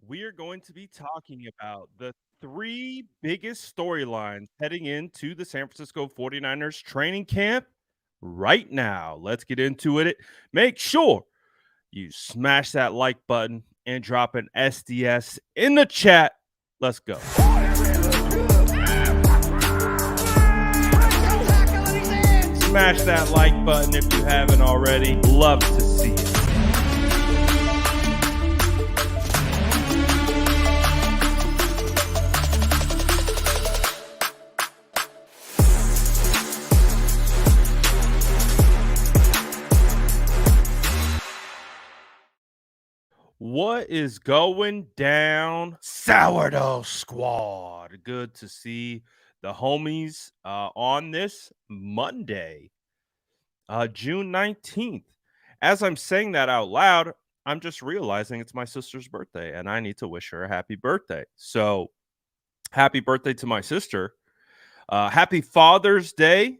we are going to be talking about the three biggest storylines heading into the San Francisco 49ers training camp right now. Let's get into it. Make sure you smash that like button and drop an SDS in the chat. Let's go. Smash that like button if you haven't already. Love to see it. What is going down, Sourdough Squad? Good to see the homies on this Monday, June 19th. As I'm saying that out loud, I'm just realizing it's my sister's birthday and I need to wish her a happy birthday. So, happy birthday to my sister. Happy Father's Day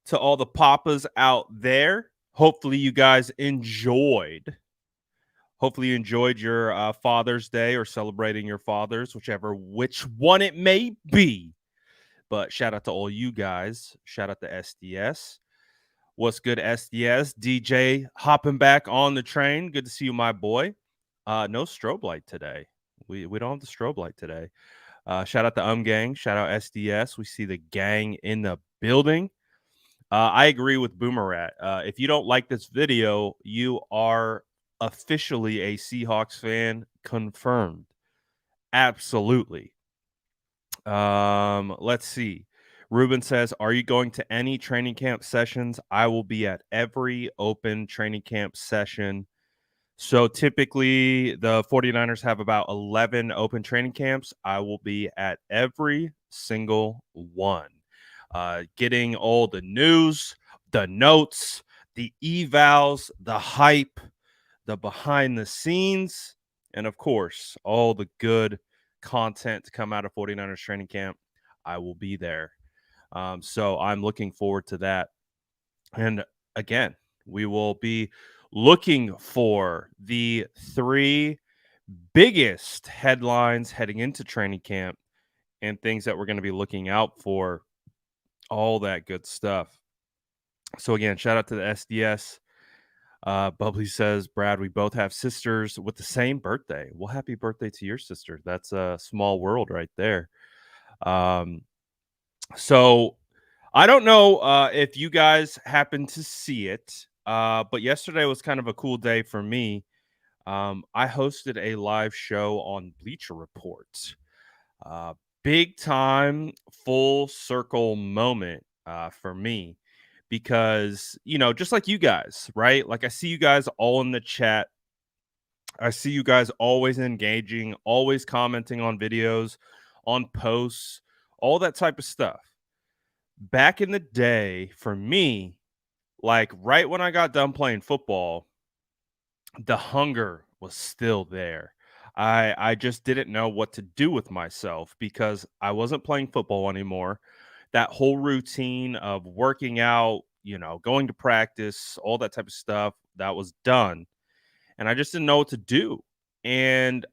to all the papas out there. Hopefully, you guys enjoyed. Hopefully, you enjoyed your Father's Day or celebrating your fathers, which one it may be. But shout out to all you guys. Shout out to SDS. What's good, SDS? DJ hopping back on the train. Good to see you, my boy. No strobe light today. We don't have the strobe light today. Shout out to Gang. Shout out SDS. We see the gang in the building. I agree with Boomerat. If you don't like this video, you are officially a Seahawks fan confirmed. Absolutely. Let's see. Ruben says, are you going to any training camp sessions? I will be at every open training camp session. So typically the 49ers have about 11 open training camps. I will be at every single one. Getting all the news, the notes, the evals, the hype, the behind the scenes, and of course, all the good content to come out of 49ers training camp. I will be there. So I'm looking forward to that. And again, we will be looking for the three biggest headlines heading into training camp and things that we're going to be looking out for, all that good stuff. So again, shout out to the SDS. Bubbly says, Brad, we both have sisters with the same birthday. Well, happy birthday to your sister. That's a small world right there. So I don't know if you guys happen to see it, but yesterday was kind of a cool day for me. I hosted a live show on Bleacher Report. Big time, full circle moment for me because, just like you guys, right? Like I see you guys all in the chat. I see you guys always engaging, always commenting on videos, on posts, all that type of stuff. Back in the day, for me, like right when I got done playing football, the hunger was still there. I just didn't know what to do with myself because I wasn't playing football anymore. That whole routine of working out, going to practice, all that type of stuff, that was done. And I just didn't know what to do. And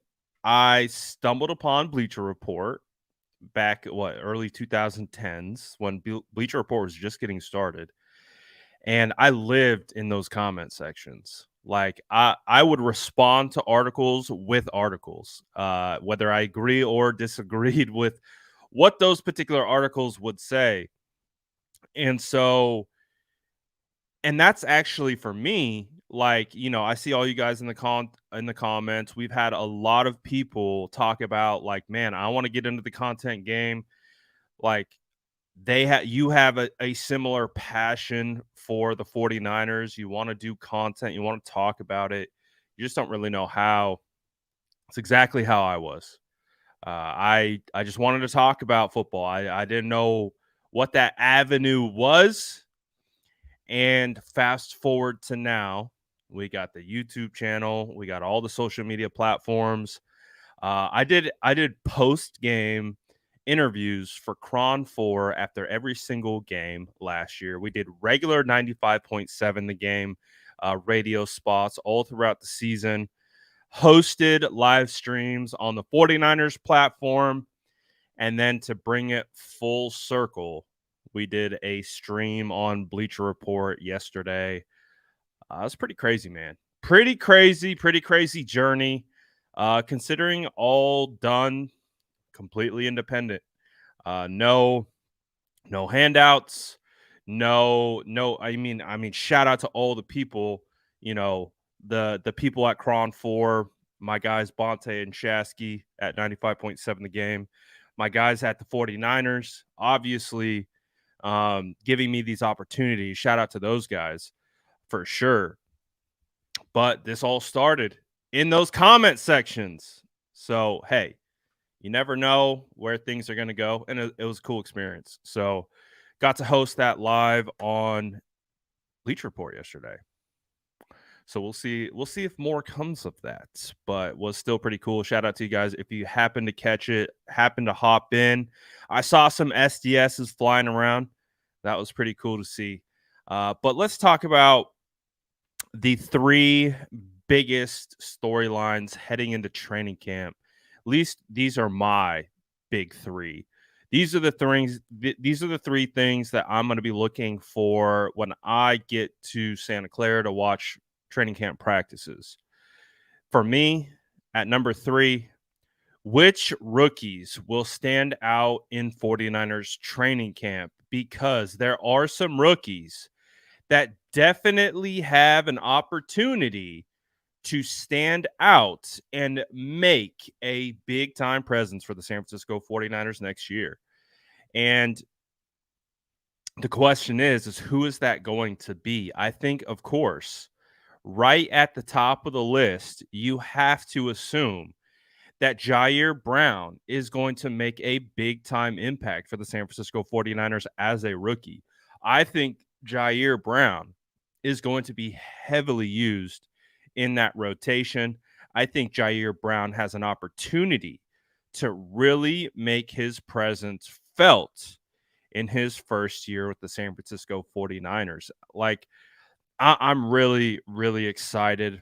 I stumbled upon Bleacher Report back early 2010s when Bleacher Report was just getting started. And I lived in those comment sections. Like I would respond to articles with articles, whether I agree or disagreed with what those particular articles would say. And so, and that's actually for me, like, I see all you guys in the comments. We've had a lot of people talk about like, man, I want to get into the content game. Like you have a similar passion for the 49ers. You want to do content, you want to talk about it. You just don't really know how. It's exactly how I was. I just wanted to talk about football. I didn't know what that avenue was. And fast forward to now, we got the YouTube channel, we got all the social media platforms. I did post game interviews for Cron 4 after every single game last year. We did regular 95.7 the game radio spots all throughout the season. hosted live streams on the 49ers platform. And then to bring it full circle, we did a stream on Bleacher Report yesterday. It was pretty crazy, man. Pretty crazy journey. Considering all done completely independent. No handouts. No. I mean, shout out to all the people. The people at Cron 4, my guys Bonte and Shasky at 95.7 The Game, my guys at the 49ers, obviously giving me these opportunities. Shout out to those guys for sure. But this all started in those comment sections. So, hey, you never know where things are going to go. And it was a cool experience. So, got to host that live on Bleacher Report yesterday. So we'll see if more comes of that, but was still pretty cool. Shout out to you guys if you happen to catch it, happen to hop in. I saw some SDSs flying around. That was pretty cool to see. But let's talk about the three biggest storylines heading into training camp. At least these are my big three. These are the three things that I'm going to be looking for when I get to Santa Clara to watch training camp practices. For me, at number 3, which rookies will stand out in 49ers training camp? Because there are some rookies that definitely have an opportunity to stand out and make a big time presence for the San Francisco 49ers next year. And the question is who is that going to be? I think, of course, right at the top of the list, you have to assume that Jair Brown is going to make a big time impact for the San Francisco 49ers as a rookie. I think Jair Brown is going to be heavily used in that rotation. I think Jair Brown has an opportunity to really make his presence felt in his first year with the San Francisco 49ers. Like, I'm really, really excited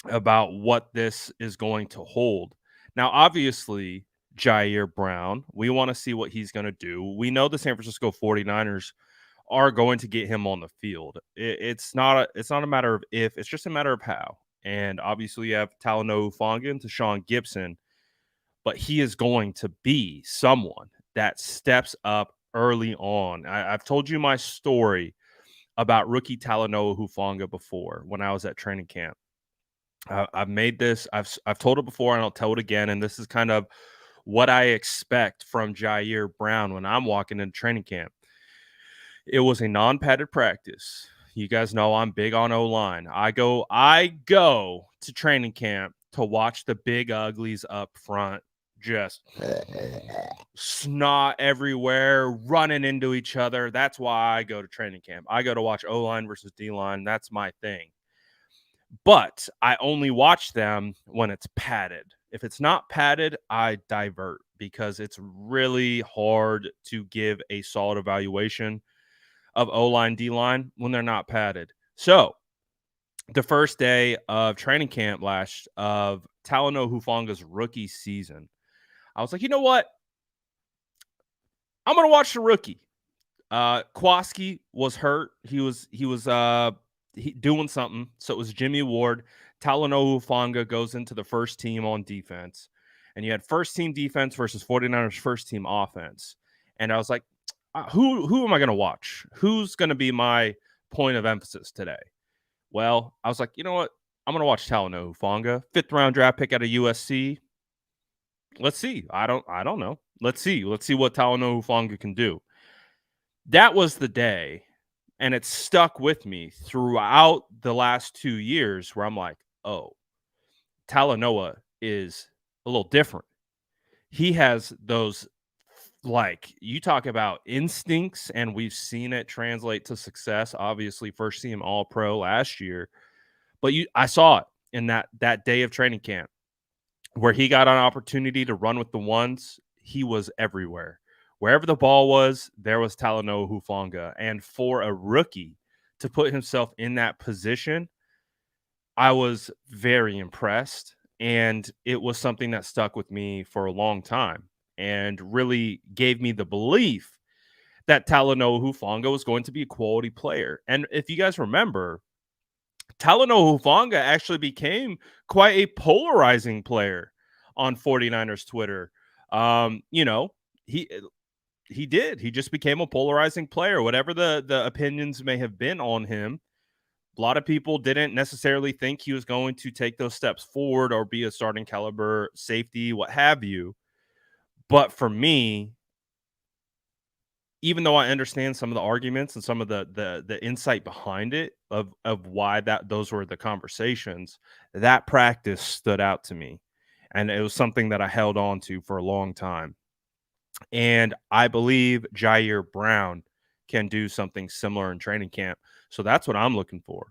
about what this is going to hold. Now, obviously, Jair Brown, we want to see what he's going to do. We know the San Francisco 49ers are going to get him on the field. It's not a matter of if, it's just a matter of how. And obviously, you have Talanoa Hufanga and Tashawn Gibson, but he is going to be someone that steps up early on. I've told you my story about rookie Talanoa Hufanga before when I was at training camp. I've made this. I've told it before, and I'll tell it again. And this is kind of what I expect from Jair Brown when I'm walking into training camp. It was a non-padded practice. You guys know I'm big on O-line. I go to training camp to watch the big uglies up front just snot everywhere, running into each other. That's why I go to training camp. I go to watch O-line versus D-line. That's my thing. But I only watch them when it's padded. If it's not padded, I divert because it's really hard to give a solid evaluation of O-line, D-line when they're not padded. So the first day of training camp of Talanoa Hufanga's rookie season, I was like, you know what? I'm going to watch the rookie. Kowalski was hurt. He was doing something. So it was Jimmy Ward. Talanoa Hufanga goes into the first team on defense. And you had first team defense versus 49ers first team offense. And I was like, who am I going to watch? Who's going to be my point of emphasis today? Well, I was like, you know what? I'm going to watch Talanoa Hufanga, 5th round draft pick out of USC. Let's see. I don't know. Let's see what Talanoa Hufanga can do. That was the day, and it stuck with me throughout the last 2 years where I'm like, oh, Talanoa is a little different. He has those, like, you talk about instincts, and we've seen it translate to success. Obviously, first team All-Pro last year. But I saw it in that day of training camp where he got an opportunity to run with the ones. He was everywhere. Wherever the ball was, there was Talanoa Hufanga. And for a rookie to put himself in that position, I was very impressed, and it was something that stuck with me for a long time and really gave me the belief that Talanoa Hufanga was going to be a quality player. And if you guys remember, Talanoa Hufanga actually became quite a polarizing player on 49ers Twitter. You know, he he did. He just became a polarizing player. Whatever the opinions may have been on him, a lot of people didn't necessarily think he was going to take those steps forward or be a starting caliber safety, what have you. But for me, even though I understand some of the arguments and some of the insight behind it of why that those were the conversations, that practice stood out to me. And it was something that I held on to for a long time. And I believe Jair Brown can do something similar in training camp. So that's what I'm looking for.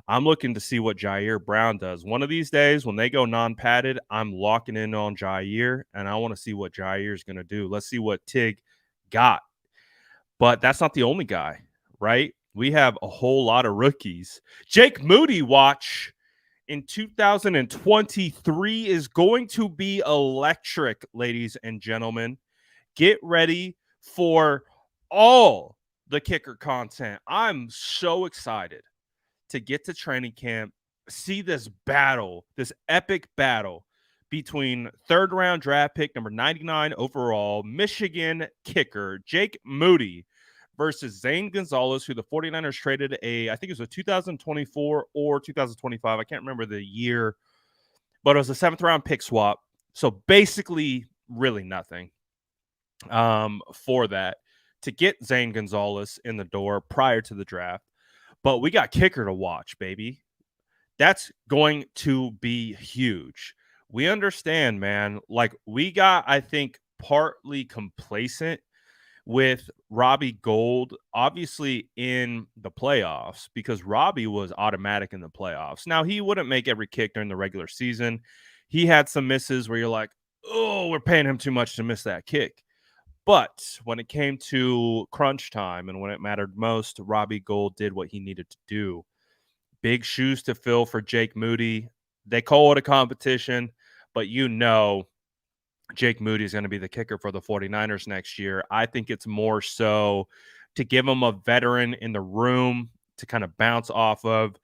I'm looking to see what Jair Brown does. One of these days, when they go non-padded, I'm locking in on Jair, and I want to see what Jair is going to do. Let's see what Tig got. But that's not the only guy, right? We have a whole lot of rookies. Jake Moody, watch in 2023 is going to be electric, ladies and gentlemen. Get ready for all the kicker content. I'm so excited to get to training camp, see this battle, this epic battle between third round draft pick number 99 overall, Michigan kicker Jake Moody versus Zane Gonzalez, who the 49ers traded I think it was a 2024 or 2025. I can't remember the year, but it was a 7th round pick swap. So basically, really nothing for that to get Zane Gonzalez in the door prior to the draft. But we got kicker to watch, baby. That's going to be huge. We understand, man. Like, we got, I think, partly complacent with Robbie Gould, obviously in the playoffs, because Robbie was automatic in the playoffs. Now, he wouldn't make every kick during the regular season. He had some misses where you're like, oh, we're paying him too much to miss that kick. But when it came to crunch time and when it mattered most, Robbie Gould did what he needed to do. Big shoes to fill for Jake Moody. They call it a competition, but you know Jake Moody is going to be the kicker for the 49ers next year. I think it's more so to give him a veteran in the room to kind of bounce off of,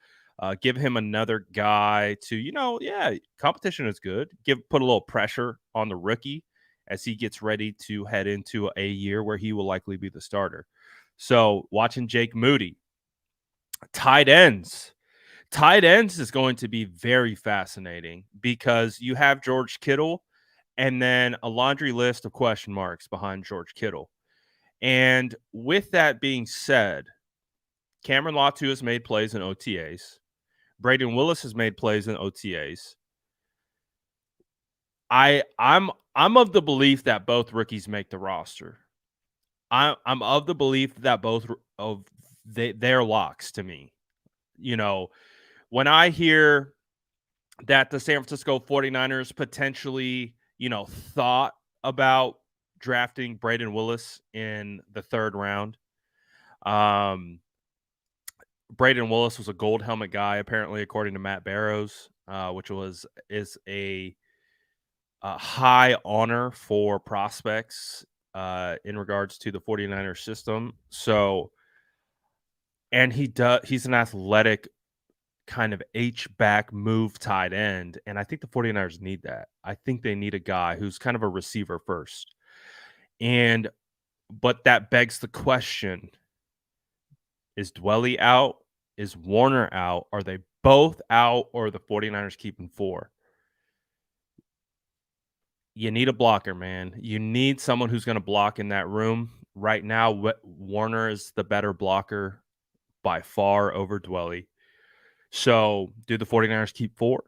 give him another guy to, yeah, competition is good. Put a little pressure on the rookie as he gets ready to head into a year where he will likely be the starter. So watching Jake Moody, tight ends. Tight ends is going to be very fascinating because you have George Kittle and then a laundry list of question marks behind George Kittle. And with that being said, Cameron Latu has made plays in OTAs. Braden Willis has made plays in OTAs. I'm of the belief that both rookies make the roster. I'm of the belief that both of they're locks to me. When I hear that the San Francisco 49ers potentially, thought about drafting Braden Willis in the 3rd round. Braden Willis was a gold helmet guy, apparently, according to Matt Barrows, which is a high honor for prospects in regards to the 49ers system. So, and he's an athletic kind of H-back move tight end, and I think the 49ers need that. I think they need a guy who's kind of a receiver first. But that begs the question, is Dwelley out? Is Warner out? Are they both out, or are the 49ers keeping 4? You need a blocker, man. You need someone who's going to block in that room. Right now, Warner is the better blocker by far over Dwelley. So, do the 49ers keep 4?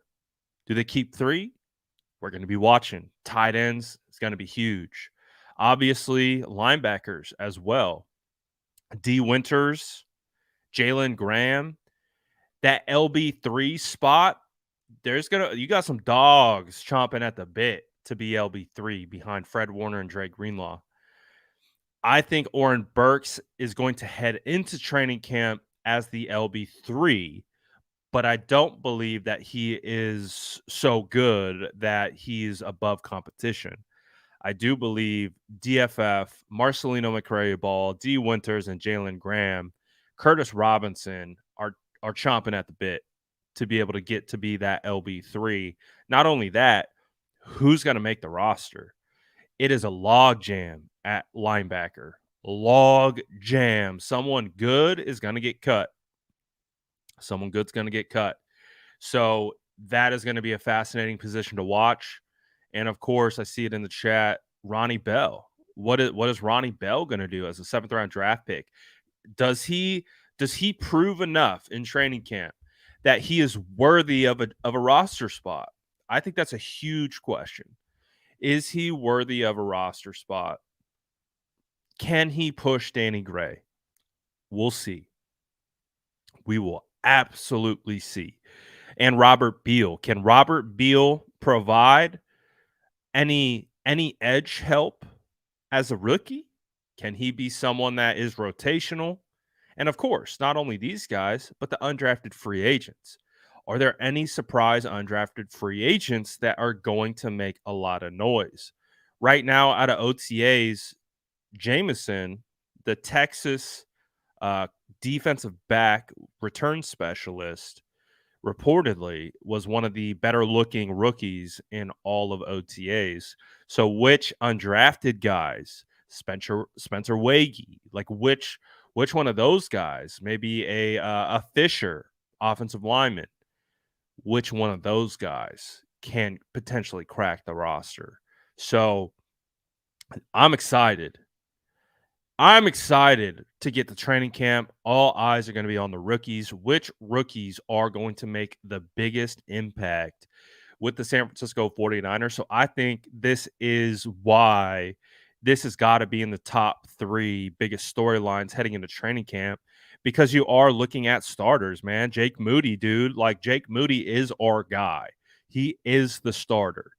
Do they keep 3? We're going to be watching. Tight ends is going to be huge. Obviously, linebackers as well. D. Winters, Jalen Graham, that LB3 spot, you got some dogs chomping at the bit to be LB3 behind Fred Warner and Dre Greenlaw. I think Oren Burks is going to head into training camp as the LB3, but I don't believe that he is so good that he's above competition. I do believe DFF, Marcelino McCrary-Ball, D. Winters, and Jalen Graham, Curtis Robinson are chomping at the bit to be able to get to be that LB3. Not only that, who's going to make the roster? It is a log jam at linebacker. Log jam. Someone good is going to get cut. Someone good's going to get cut. So that is going to be a fascinating position to watch. And of course, I see it in the chat. Ronnie Bell. What is Ronnie Bell going to do as a 7th round draft pick? Does he prove enough in training camp that he is worthy of a roster spot? I think that's a huge question. Is he worthy of a roster spot? Can he push Danny Gray? We'll see. We will absolutely see. And Robert Beal. Can Robert Beal provide any edge help as a rookie? Can he be someone that is rotational? And of course, not only these guys, but the undrafted free agents. Are there any surprise undrafted free agents that are going to make a lot of noise? Right now, out of OTAs, Jameson, the Texas defensive back return specialist, reportedly was one of the better looking rookies in all of OTAs. So which undrafted guys, Spencer Wagee, like which one of those guys, maybe a Fisher offensive lineman, which one of those guys can potentially crack the roster? So I'm excited. I'm excited to get to training camp. All eyes are going to be on the rookies. Which rookies are going to make the biggest impact with the San Francisco 49ers? So I think this is why this has got to be in the top 3 biggest storylines heading into training camp, because you are looking at starters, man. Jake Moody, dude. Like, Jake Moody is our guy. He is the starter.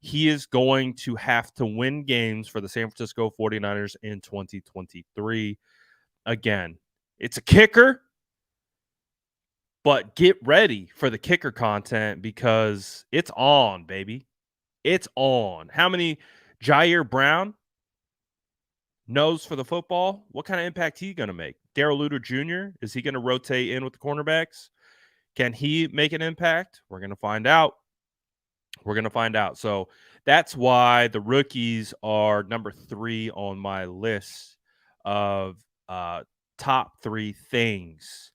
He is going to have to win games for the San Francisco 49ers in 2023. Again, it's a kicker, but get ready for the kicker content because it's on, baby. It's on. How many Jair Brown knows for the football? What kind of impact he going to make? Darrell Luter Jr., is he going to rotate in with the cornerbacks? Can he make an impact? We're going to find out. We're going to find out. So that's why the rookies are number 3 on my list of top 3 things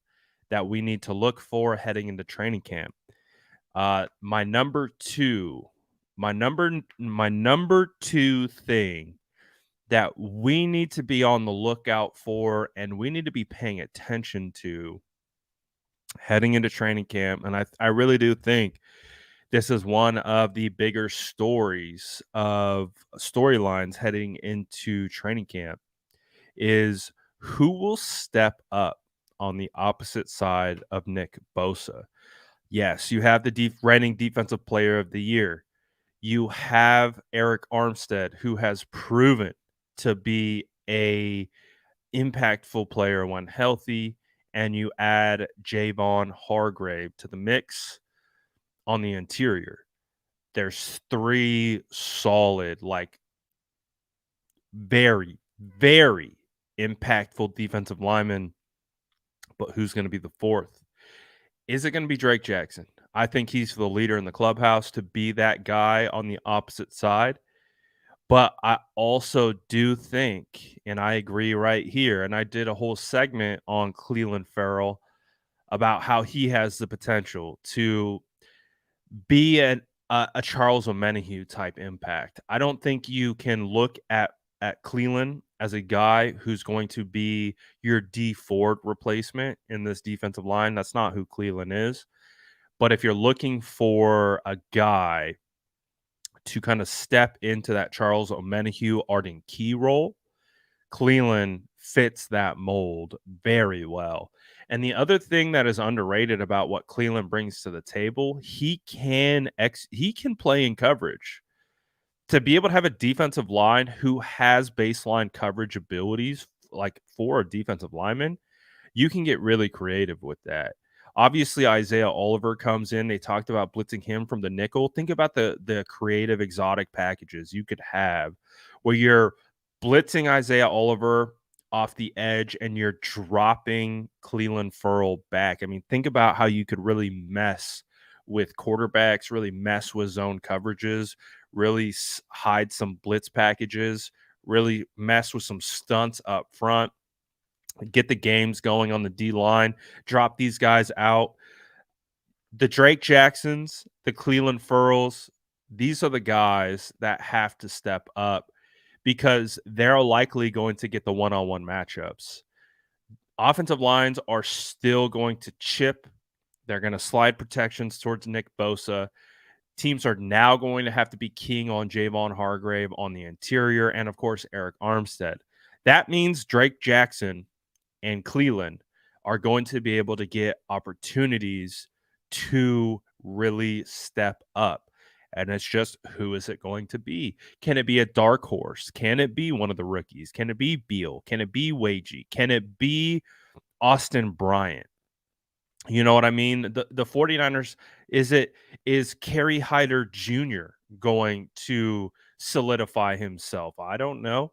that we need to look for heading into training camp. My number 2 thing that we need to be on the lookout for and we need to be paying attention to heading into training camp, and I really do think this is one of the bigger storylines heading into training camp, is who will step up on the opposite side of Nick Bosa. Yes, you have the reigning defensive player of the year. You have Eric Armstead, who has proven to be a impactful player when healthy, and you add Javon Hargrave to the mix on the interior. There's 3 solid, like very, very impactful defensive linemen. But who's going to be the 4th? Is it going to be Drake Jackson? I think he's the leader in the clubhouse to be that guy on the opposite side. But I also do think, and I agree right here, and I did a whole segment on Clelin Ferrell about how he has the potential to be a Charles Omenihu type impact. I don't think you can look at Clelin as a guy who's going to be your D Ford replacement in this defensive line. That's not who Clelin is. But if you're looking for a guy to kind of step into that Charles Omenihu, Arden Key role, Clelin fits that mold very well. And the other thing that is underrated about what Clelin brings to the table, he can play in coverage. To be able to have a defensive line who has baseline coverage abilities, like for a defensive lineman, you can get really creative with that. Obviously, Isaiah Oliver comes in. They talked about blitzing him from the nickel. Think about the creative exotic packages you could have where you're blitzing Isaiah Oliver off the edge and you're dropping Cleveland Ferrell back. I mean, think about how you could really mess with quarterbacks, really mess with zone coverages, really hide some blitz packages, really mess with some stunts up front, get the games going on the D line, drop these guys out. The Drake Jacksons, the Cleveland Ferrells, these are the guys that have to step up because they're likely going to get the one-on-one matchups. Offensive lines are still going to chip. They're going to slide protections towards Nick Bosa. Teams are now going to have to be keying on Javon Hargrave on the interior and, of course, Eric Armstead. That means Drake Jackson and Cleveland are going to be able to get opportunities to really step up. And it's just, who is it going to be? Can it be a dark horse? Can it be one of the rookies? Can it be Beal? Can it be Wagey? Can it be Austin Bryant? You know what I mean? The 49ers, is Kerry Hyder Jr. going to solidify himself? I don't know.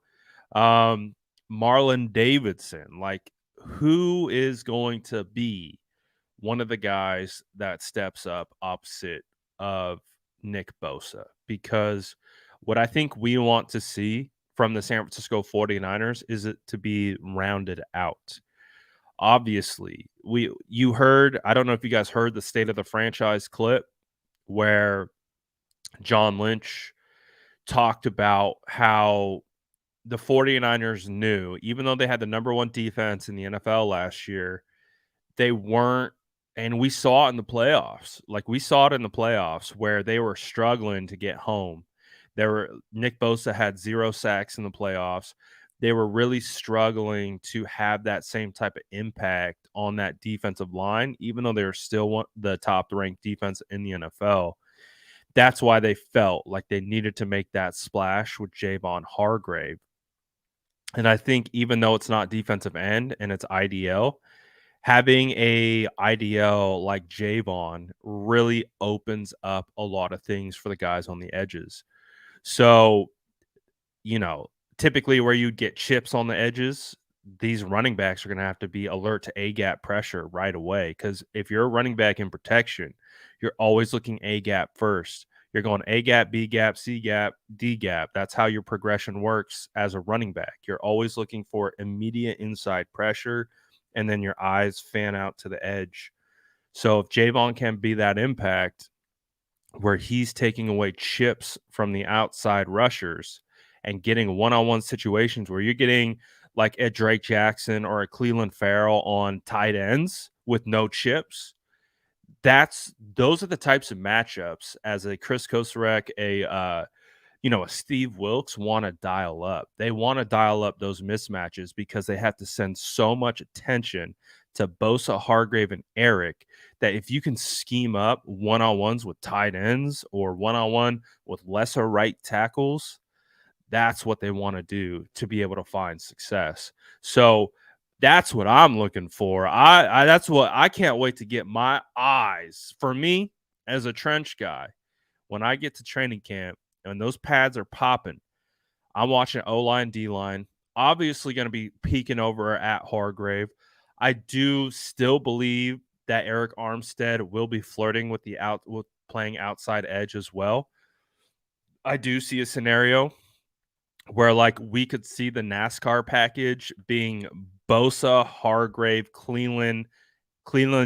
Marlon Davidson, like, who is going to be one of the guys that steps up opposite of Nick Bosa? Because what I think we want to see from the San Francisco 49ers is it to be rounded out. Obviously, you heard, I don't know if you guys heard the state of the franchise clip where John Lynch talked about how the 49ers knew, even though they had the number one defense in the NFL last year, they weren't, and we saw it in the playoffs. Like, we saw it in the playoffs where they were struggling to get home. Nick Bosa had 0 sacks in the playoffs. They were really struggling to have that same type of impact on that defensive line, even though they were still the top ranked defense in the NFL. That's why they felt like they needed to make that splash with Javon Hargrave. And I think even though it's not defensive end and it's IDL, having a IDL like Javon really opens up a lot of things for the guys on the edges. So, typically where you'd get chips on the edges, these running backs are going to have to be alert to A-gap pressure right away. Because if you're a running back in protection, you're always looking A-gap first. You're going A-gap, B-gap, C-gap, D-gap. That's how your progression works as a running back. You're always looking for immediate inside pressure, and then your eyes fan out to the edge. So if Javon can be that impact where he's taking away chips from the outside rushers and getting one-on-one situations where you're getting like a Drake Jackson or a Cleveland Ferrell on tight ends with no chips, those are the types of matchups as a Chris Kosarek, a Steve Wilks want to dial up. They want to dial up those mismatches because they have to send so much attention to Bosa, Hargrave, and Eric that if you can scheme up one-on-ones with tight ends or one-on-one with lesser right tackles, that's what they want to do to be able to find success. So that's what I'm looking for. That's what I can't wait to get my eyes. For me, as a trench guy, when I get to training camp and those pads are popping, I'm watching O-line, D-line, obviously going to be peeking over at Hargrave. I do still believe that Eric Armstead will be flirting with with playing outside edge as well. I do see a scenario where, like, we could see the NASCAR package being Bosa, Hargrave, Cleveland,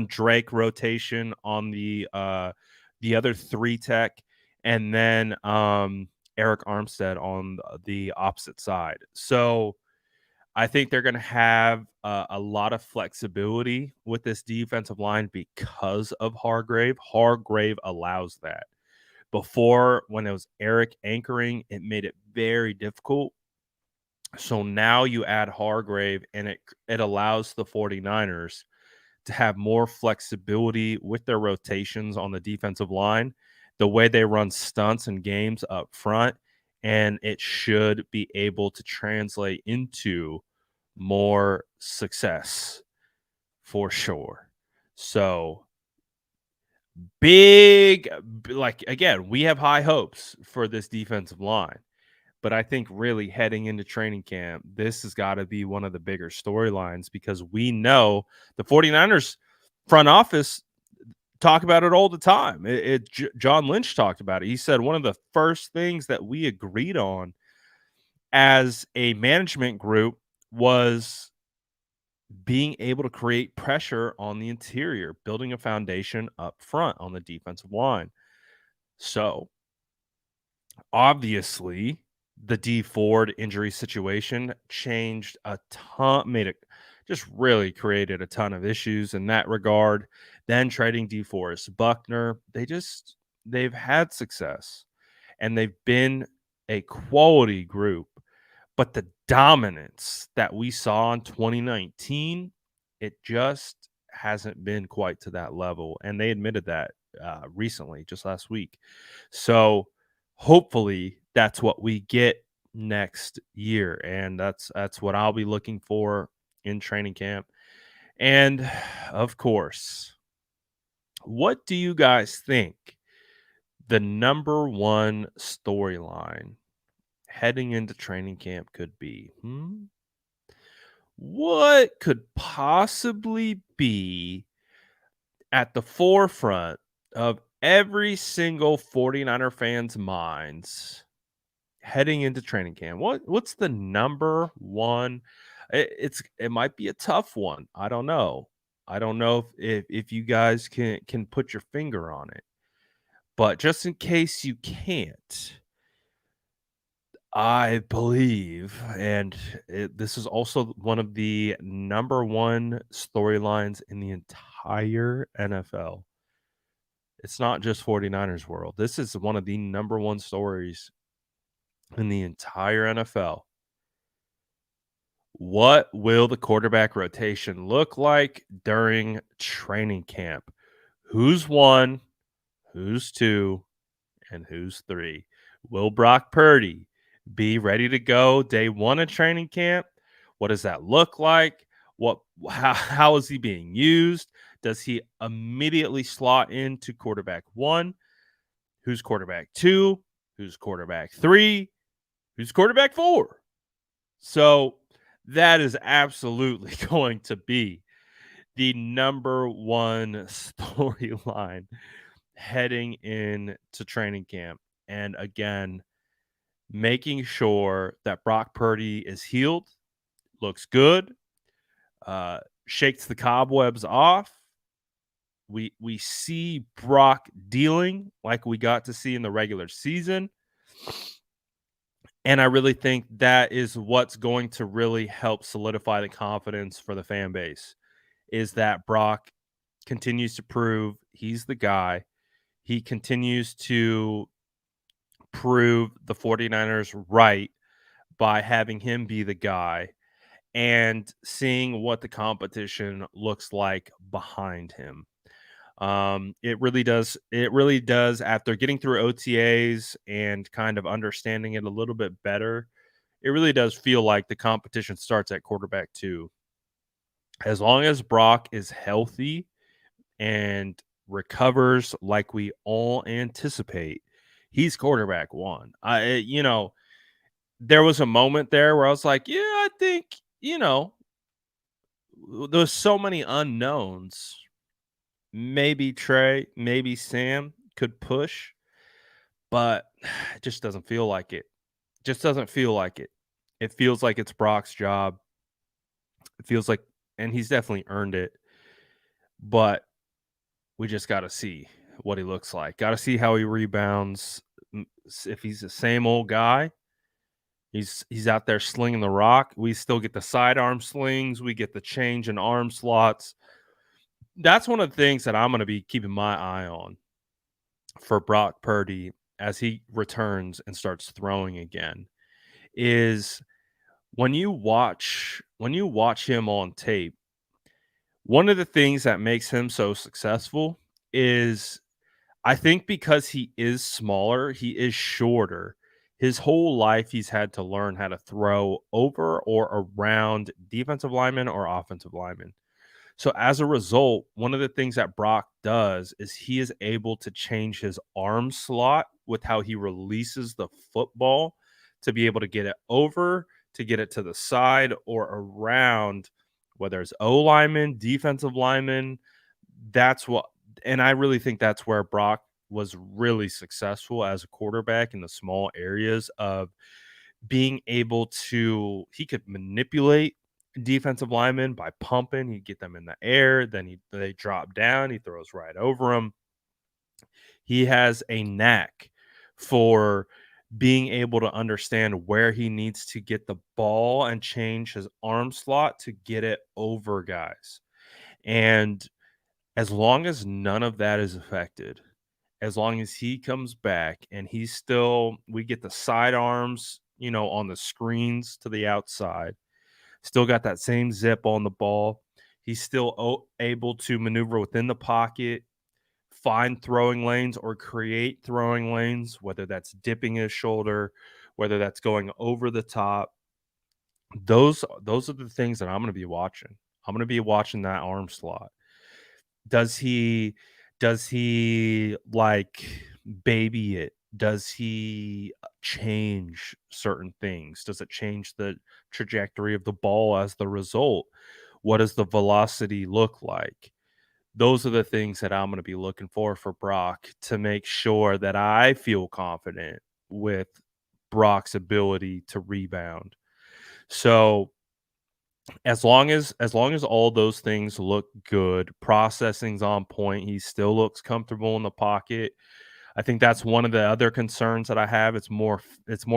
Drake rotation on the other 3 tech, and then Eric Armstead on the opposite side. So I think they're going to have a lot of flexibility with this defensive line because of Hargrave. Hargrave allows that. Before, when it was Eric anchoring, it made it very difficult. So now you add Hargrave, and it allows the 49ers to have more flexibility with their rotations on the defensive line, the way they run stunts and games up front, and it should be able to translate into more success for sure. So Like, again, we have high hopes for this defensive line. But I think really heading into training camp, this has got to be one of the bigger storylines because we know the 49ers front office talk about it all the time. John Lynch talked about it. He said one of the first things that we agreed on as a management group was being able to create pressure on the interior, building a foundation up front on the defensive line. So obviously, the D Ford injury situation changed a ton, made it just really created a ton of issues in that regard. Then trading DeForest Buckner, they've had success and they've been a quality group, but the dominance that we saw in 2019, it just hasn't been quite to that level, and they admitted that recently, just last week. So hopefully that's what we get next year, and that's what I'll be looking for in training camp. And of course, what do you guys think the number one storyline heading into training camp could be? What could possibly be at the forefront of every single 49er fan's minds heading into training camp? What's the number one? It might be a tough one. I don't know. I don't know if you guys can put your finger on it. But just in case you can't, I believe, and this is also one of the number one storylines in the entire NFL. It's not just 49ers world. This is one of the number one stories in the entire NFL. What will the quarterback rotation look like during training camp? Who's one, who's two, and who's three? Will Brock Purdy be ready to go day one of training camp? What does that look like? How is he being used? Does he immediately slot into quarterback one? Who's quarterback two? Who's quarterback three? Who's quarterback four? So that is absolutely going to be the number one storyline heading into training camp. And again, making sure that Brock Purdy is healed, looks good, shakes the cobwebs off. We see Brock dealing like we got to see in the regular season. And I really think that is what's going to really help solidify the confidence for the fan base is that Brock continues to prove he's the guy. He continues to prove the 49ers right by having him be the guy and seeing what the competition looks like behind him. It really does. It really does. After getting through OTAs and kind of understanding it a little bit better, it really does feel like the competition starts at quarterback too. As long as Brock is healthy and recovers like we all anticipate, he's quarterback one. There was a moment there where I was like, yeah, I think, there's so many unknowns. Maybe Trey, maybe Sam could push, but it just doesn't feel like it. Just doesn't feel like it. It feels like it's Brock's job. It feels like, and he's definitely earned it, but we just got to see what he looks like. Got to see how he rebounds. If he's the same old guy, he's out there slinging the rock. We still get the sidearm slings. We get the change in arm slots. That's one of the things that I'm going to be keeping my eye on for Brock Purdy as he returns and starts throwing again is when you watch him on tape, one of the things that makes him so successful is I think because he is smaller, he is shorter. His whole life he's had to learn how to throw over or around defensive linemen or offensive linemen. So as a result, one of the things that Brock does is he is able to change his arm slot with how he releases the football to be able to get it over, to get it to the side or around, whether it's O lineman, defensive lineman. That's what, and I really think that's where Brock was really successful as a quarterback in the small areas of being able to, he could manipulate defensive linemen by pumping. He'd get them in the air, then they drop down, he throws right over them. He has a knack for being able to understand where he needs to get the ball and change his arm slot to get it over guys. And as long as none of that is affected, as long as he comes back and he's still, we get the sidearms, on the screens to the outside, still got that same zip on the ball. He's still able to maneuver within the pocket, find throwing lanes or create throwing lanes, whether that's dipping his shoulder, whether that's going over the top. Those are the things that I'm going to be watching. I'm going to be watching that arm slot. Does he like baby it? Does he change certain things? Does it change the trajectory of the ball as the result? What does the velocity look like? Those are the things that I'm going to be looking for Brock to make sure that I feel confident with Brock's ability to rebound. So as long as all those things look good, processing's on point, he still looks comfortable in the pocket. I think that's one of the other concerns that I have. It's more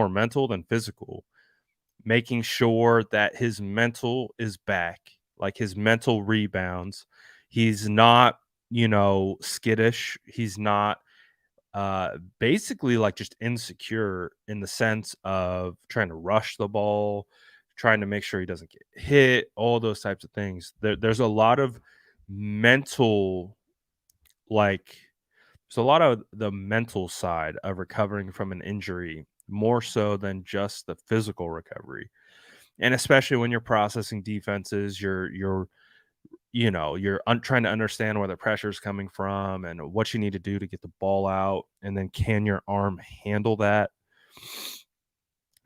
mental than physical. Making sure that his mental is back, like his mental rebounds. He's not, skittish. He's not basically like just insecure in the sense of trying to rush the ball, trying to make sure he doesn't get hit, all those types of things. There's a lot of mental, like, there's a lot of the mental side of recovering from an injury more so than just the physical recovery. And especially when you're processing defenses, you're trying to understand where the pressure is coming from and what you need to do to get the ball out, and then can your arm handle that?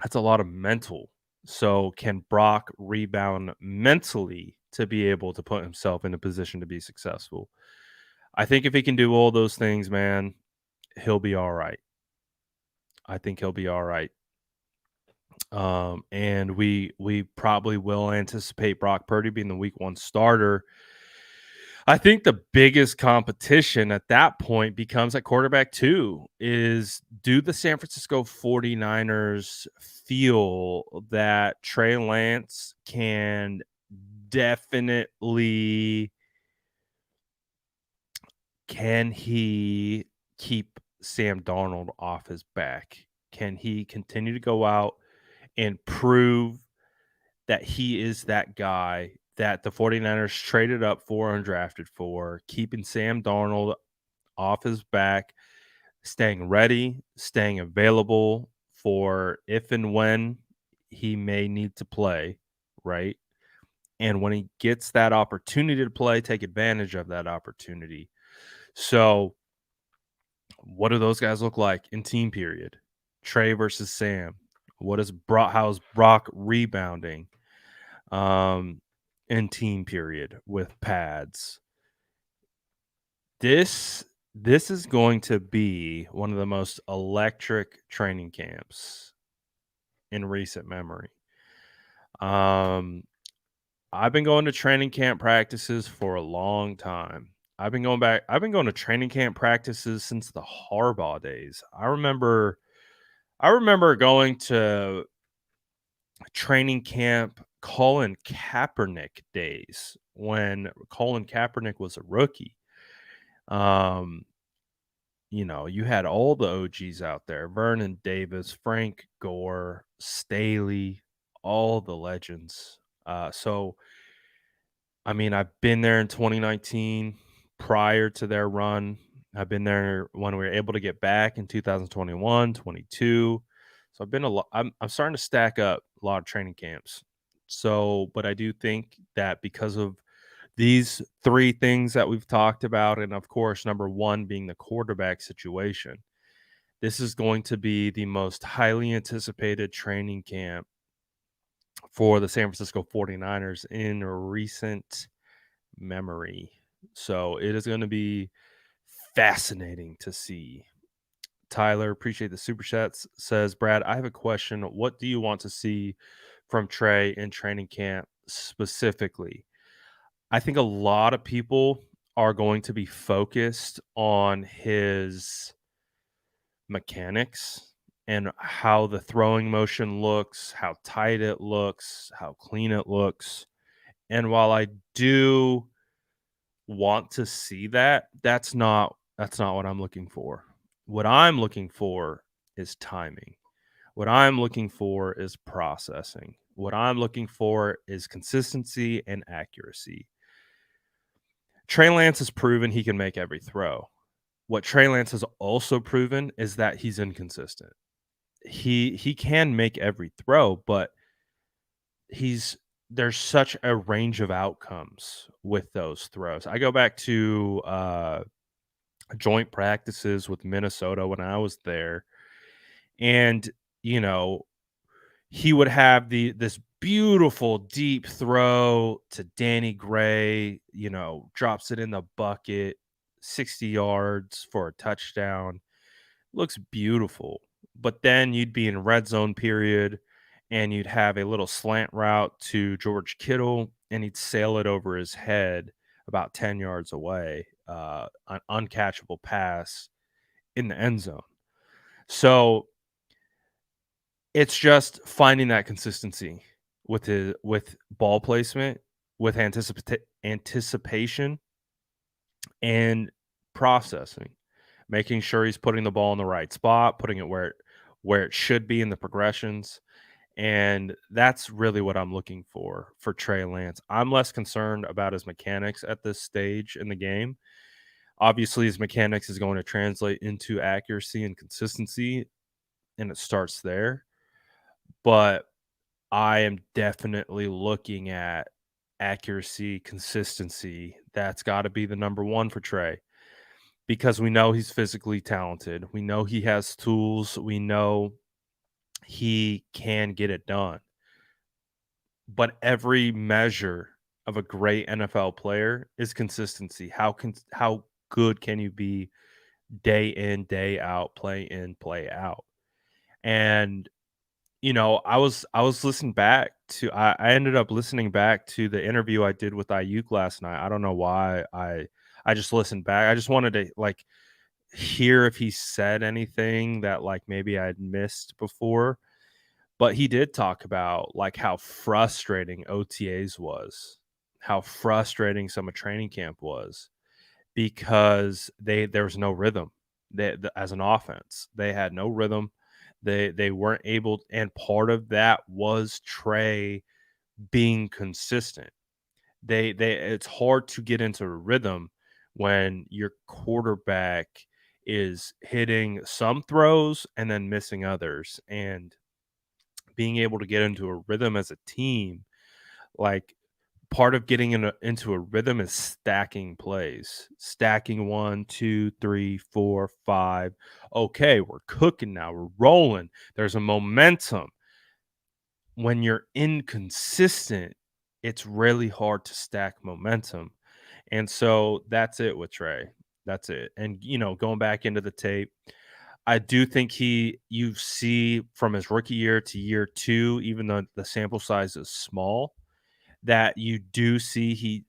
That's a lot of mental. So can Brock rebound mentally to be able to put himself in a position to be successful? I think if he can do all those things, man, he'll be all right. I think he'll be all right. And we probably will anticipate Brock Purdy being the week 1 starter. I think the biggest competition at that point becomes at quarterback 2 is, do the San Francisco 49ers feel that Trey Lance can definitely, can he keep Sam Darnold off his back? Can he continue to go out and prove that he is that guy that the 49ers traded up for and drafted for, keeping Sam Darnold off his back, staying ready, staying available for if and when he may need to play, right? And when he gets that opportunity to play, take advantage of that opportunity. So, what do those guys look like in team period? Trey versus Sam. How's Brock rebounding? In team period with pads. This is going to be one of the most electric training camps in recent memory. I've been going to training camp practices for a long time. I've been going to training camp practices since the Harbaugh days. I remember going to training camp Colin Kaepernick days when Colin Kaepernick was a rookie. Um, you had all the OGs out there: Vernon Davis, Frank Gore, Staley, all the legends. So I mean, I've been there in 2019 prior to their run. I've been there when we were able to get back in 2021, 22. So I've been a lot. I'm starting to stack up a lot of training camps. So, but I do think that because of These three things that we've talked about, and of course, number one being the quarterback situation. This is going to be the most highly anticipated training camp for the San Francisco 49ers in recent memory. So it is going to be fascinating to see. Tyler, appreciate the super chats. Says, Brad, I have a question. What do you want to see from Trey in training camp specifically? I think a lot of people are going to be focused on his mechanics and how the throwing motion looks, how tight it looks, how clean it looks. And while I do want to see that, that's not what I'm looking for. What I'm looking for is timing. What I'm looking for is processing. What I'm looking for is consistency and accuracy. Trey Lance has proven he can make every throw. What Trey Lance has also proven is that he's inconsistent. He can make every throw, but there's such a range of outcomes with those throws. I go back to joint practices with Minnesota when I was there, and you know, he would have this beautiful deep throw to Danny Gray, drops it in the bucket, 60 yards for a touchdown. Looks beautiful. But then you'd be in red zone period and you'd have a little slant route to George Kittle and he'd sail it over his head about 10 yards away, an uncatchable pass in the end zone. So it's just finding that consistency with ball placement, with anticipation and processing, making sure he's putting the ball in the right spot, putting it where it should be in the progressions. And that's really what I'm looking for Trey Lance. I'm less concerned about his mechanics at this stage in the game. Obviously, his mechanics is going to translate into accuracy and consistency, and it starts there. But I am definitely looking at accuracy, consistency. That's got to be the number one for Trey because we know he's physically talented. We know he has tools. We know he can get it done. But every measure of a great NFL player is consistency. How good can you be day in, day out, play in, play out? And I was listening back to I ended up listening back to the interview I did with Ayuk last night. I don't know why I just listened back. I just wanted to hear if he said anything that maybe I'd missed before. But he did talk about how frustrating OTAs was, how frustrating some of training camp was because there was no rhythm. As an offense, they had no rhythm. They weren't able, and part of that was Trey being consistent. They it's hard to get into a rhythm when your quarterback is hitting some throws and then missing others, and being able to get into a rhythm as a team, like part of getting into a rhythm is stacking plays, stacking 1, 2, 3, 4, 5. Okay, we're cooking now. We're rolling. There's a momentum. When you're inconsistent, it's really hard to stack momentum. And so that's it with Trey. That's it. And, going back into the tape, I do think you see from his rookie year to year 2, even though the sample size is small, that you do see he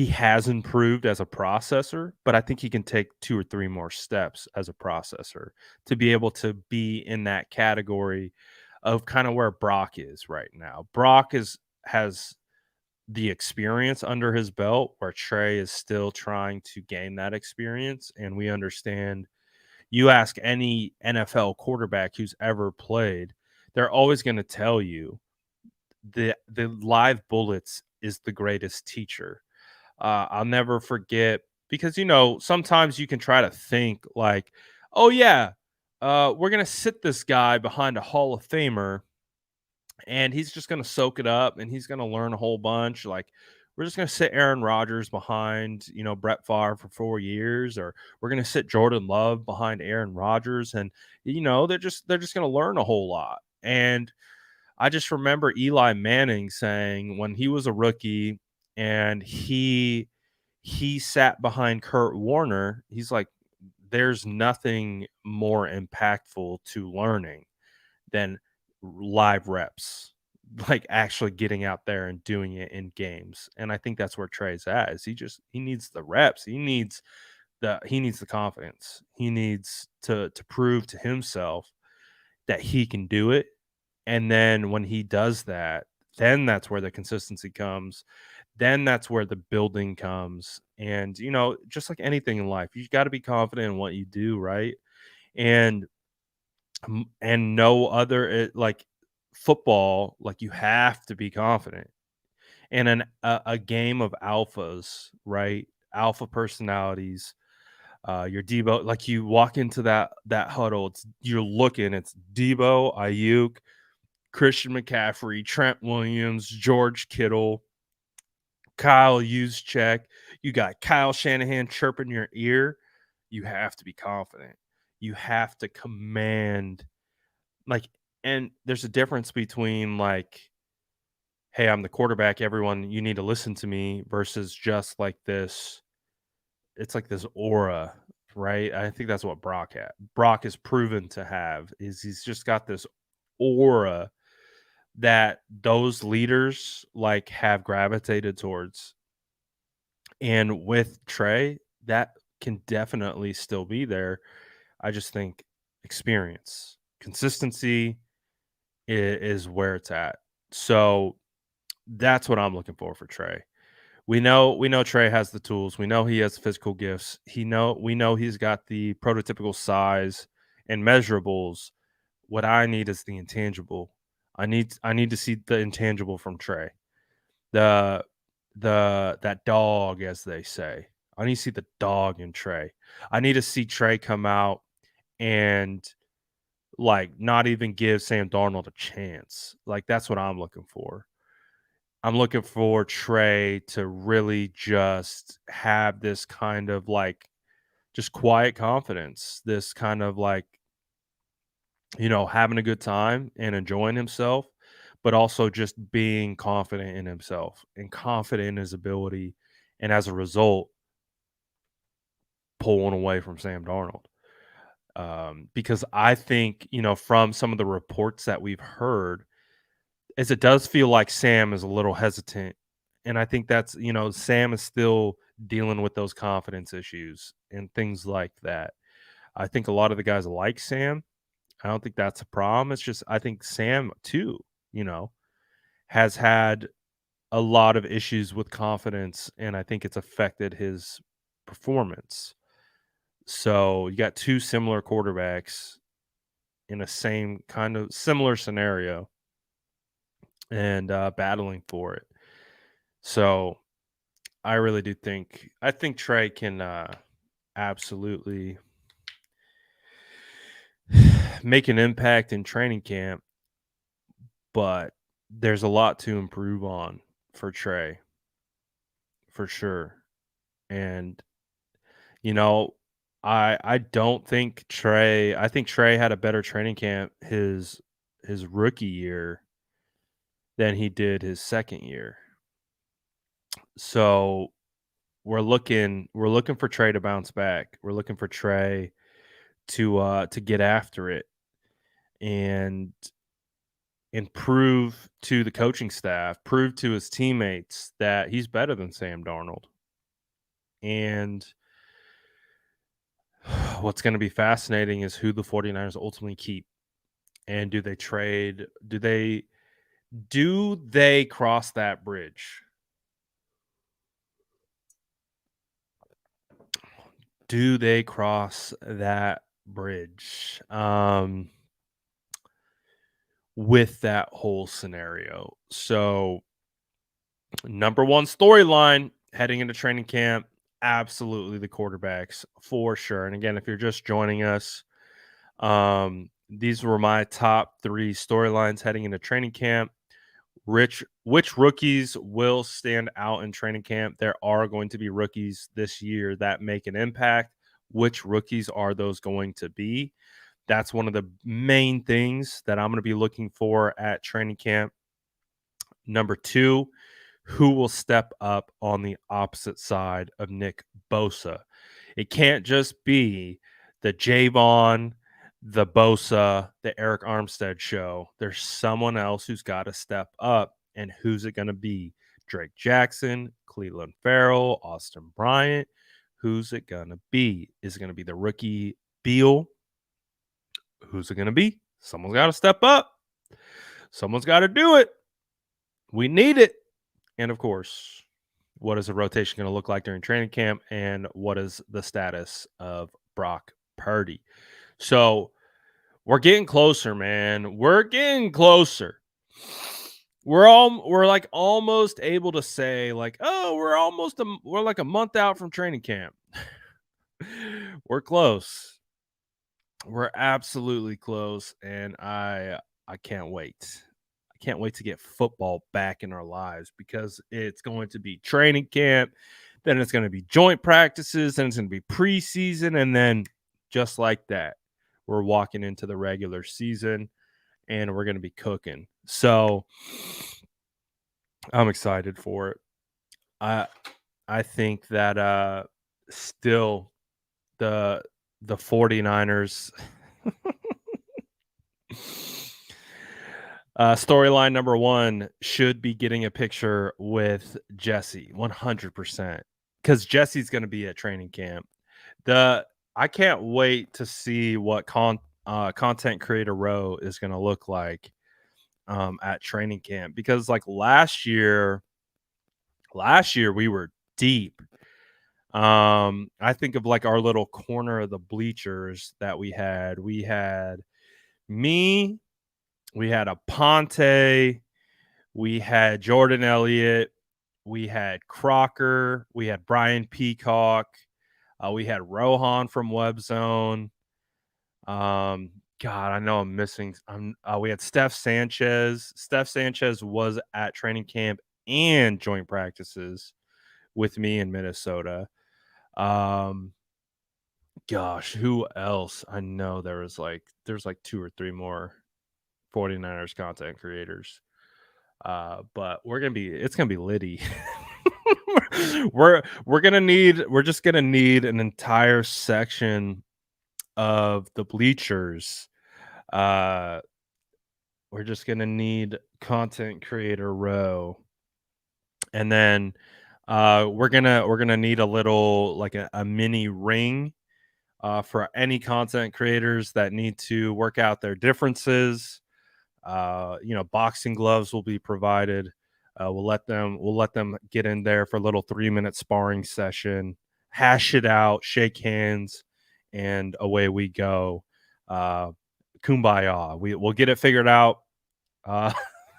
has improved as a processor, but I think he can take 2 or 3 more steps as a processor to be able to be in that category of kind of where Brock is right now. Brock has the experience under his belt where Trey is still trying to gain that experience, and we understand. You ask any NFL quarterback who's ever played, they're always going to tell you the live bullets is the greatest teacher. I'll never forget because sometimes you can try to think like, oh yeah, we're gonna sit this guy behind a Hall of Famer and he's just going to soak it up and he's going to learn a whole bunch. Like, we're just going to sit Aaron Rodgers behind, Brett Favre for 4 years, or we're going to sit Jordan Love behind Aaron Rodgers, and they're just going to learn a whole lot. And I just remember Eli Manning saying when he was a rookie and he sat behind Kurt Warner, he's like, there's nothing more impactful to learning than live reps, like actually getting out there and doing it in games. And I think that's where Trey's at. Is he needs the reps. He needs the confidence. He needs to prove to himself that he can do it. And then when he does that, then that's where the consistency comes. Then that's where the building comes. And just like anything in life, you got to be confident in what you do, right? And no other like football, like you have to be confident. And a game of alphas, right? Alpha personalities. Your Debo, like you walk into that huddle, it's Debo, Ayuk, Christian McCaffrey, Trent Williams, George Kittle, Kyle Juszczyk. You got Kyle Shanahan chirping your ear. You have to be confident. You have to command, like, and there's a difference between like, hey, I'm the quarterback, everyone, you need to listen to me, versus just like this. It's like this aura, right? I think that's what Brock is proven to have, is he's just got this aura that those leaders like have gravitated towards. And with Trey, that can definitely still be there. I just think experience, consistency is where it's at. So that's what I'm looking for Trey. We know Trey has the tools. We know he has physical gifts. We know he's got the prototypical size and measurables. What I need is the intangible. I need to see the intangible from Trey. The that dog, as they say. I need to see the dog in Trey. I need to see Trey come out and like not even give Sam Darnold a chance. Like, that's what I'm looking for. I'm looking for Trey to really just have this kind of like just quiet confidence, this kind of like, having a good time and enjoying himself, but also just being confident in himself and confident in his ability. And as a result, pulling away from Sam Darnold. Because I think, from some of the reports that we've heard, is it does feel like Sam is a little hesitant. And I think that's, Sam is still dealing with those confidence issues and things like that. I think a lot of the guys like Sam. I don't think that's a problem. It's just, I think Sam too, you know, has had a lot of issues with confidence, and I think it's affected his performance. So you got two similar quarterbacks in a same kind of similar scenario, and battling for it. So I really do think Trey can absolutely make an impact in training camp, but there's a lot to improve on for Trey, for sure. And you know, I don't think Trey. I think Trey had a better training camp his rookie year than he did his second year. So we're looking for Trey to bounce back. We're looking for Trey to get after it and prove to the coaching staff, prove to his teammates that he's better than Sam Darnold. And what's going to be fascinating is who the 49ers ultimately keep. And do they trade? Do they cross that bridge? Do they cross that bridge? With that whole scenario. So, number one storyline heading into training camp, absolutely the quarterbacks for sure. And again, if you're just joining us, these were my top 3 storylines heading into training camp. Which rookies will stand out in training camp? There are going to be rookies this year that make an impact. Which rookies are those going to be? That's one of the main things that I'm going to be looking for at training camp. Number 2, who will step up on the opposite side of Nick Bosa? It can't just be the Javon, the Bosa, the Eric Armstead show. There's someone else who's got to step up. And who's it going to be? Drake Jackson, Cleveland Farrell, Austin Bryant. Who's it going to be? Is it going to be the rookie Beal? Who's it going to be? Someone's got to step up. Someone's got to do it. We need it. And of course, what is the rotation going to look like during training camp? And what is the status of Brock Purdy? So we're getting closer, man. We're getting closer. We're like almost able to say like, oh, we're like a month out from training camp. We're close. We're absolutely close, and I can't wait. I can't wait to get football back in our lives because it's going to be training camp, then it's going to be joint practices, then it's going to be preseason, and then just like that, we're walking into the regular season and we're going to be cooking. So I'm excited for it. I think that still the 49ers storyline number 1 should be getting a picture with Jesse 100% because Jesse's going to be at training camp. I can't wait to see what content creator row is going to look like at training camp because like last year we were deep. I think of like our little corner of the bleachers that we had. We had me, we had Aponte, we had Jordan Elliott, we had Crocker, we had Brian Peacock, we had Rohan from WebZone. God, I know I'm missing. We had Steph Sanchez. Steph Sanchez was at training camp and joint practices with me in Minnesota. Gosh, who else? I know there's like 2 or 3 more 49ers content creators. But it's gonna be litty. We're just gonna need an entire section of the bleachers. We're just gonna need content creator row. And then we're gonna need a little like a mini ring for any content creators that need to work out their differences. Boxing gloves will be provided. We'll let them get in there for a little 3-minute sparring session, hash it out, shake hands, and away we go. Kumbaya. We'll get it figured out.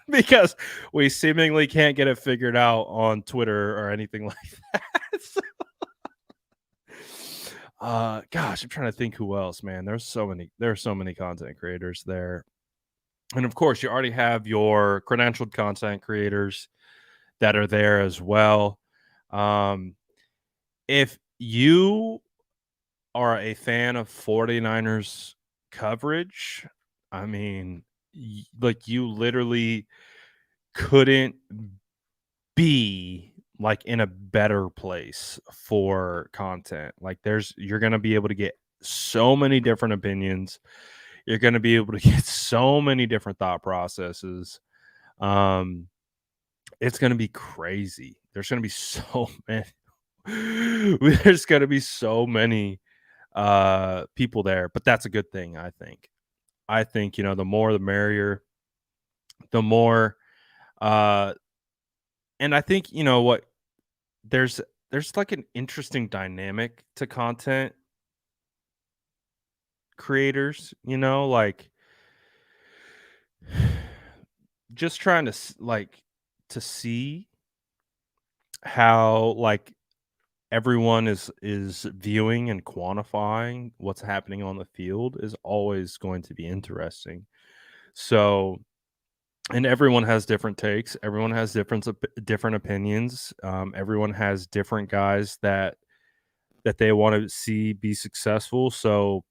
Because we seemingly can't get it figured out on Twitter or anything like that. Gosh, I'm trying to think who else, man. There are so many content creators there. And of course, you already have your credentialed content creators that are there as well. If you are a fan of 49ers coverage, I mean, you literally couldn't be like in a better place for content. Like you're going to be able to get so many different opinions. You're going to be able to get so many different thought processes. It's going to be crazy. There's going to be so many. There's going to be so many people there, but that's a good thing. I think, the more the merrier, the more, and I think, what there's like an interesting dynamic to content creators, like just trying to to see how like everyone is viewing and quantifying what's happening on the field is always going to be interesting. So, and everyone has different takes. Everyone has different opinions. Everyone has different guys that they want to see be successful. So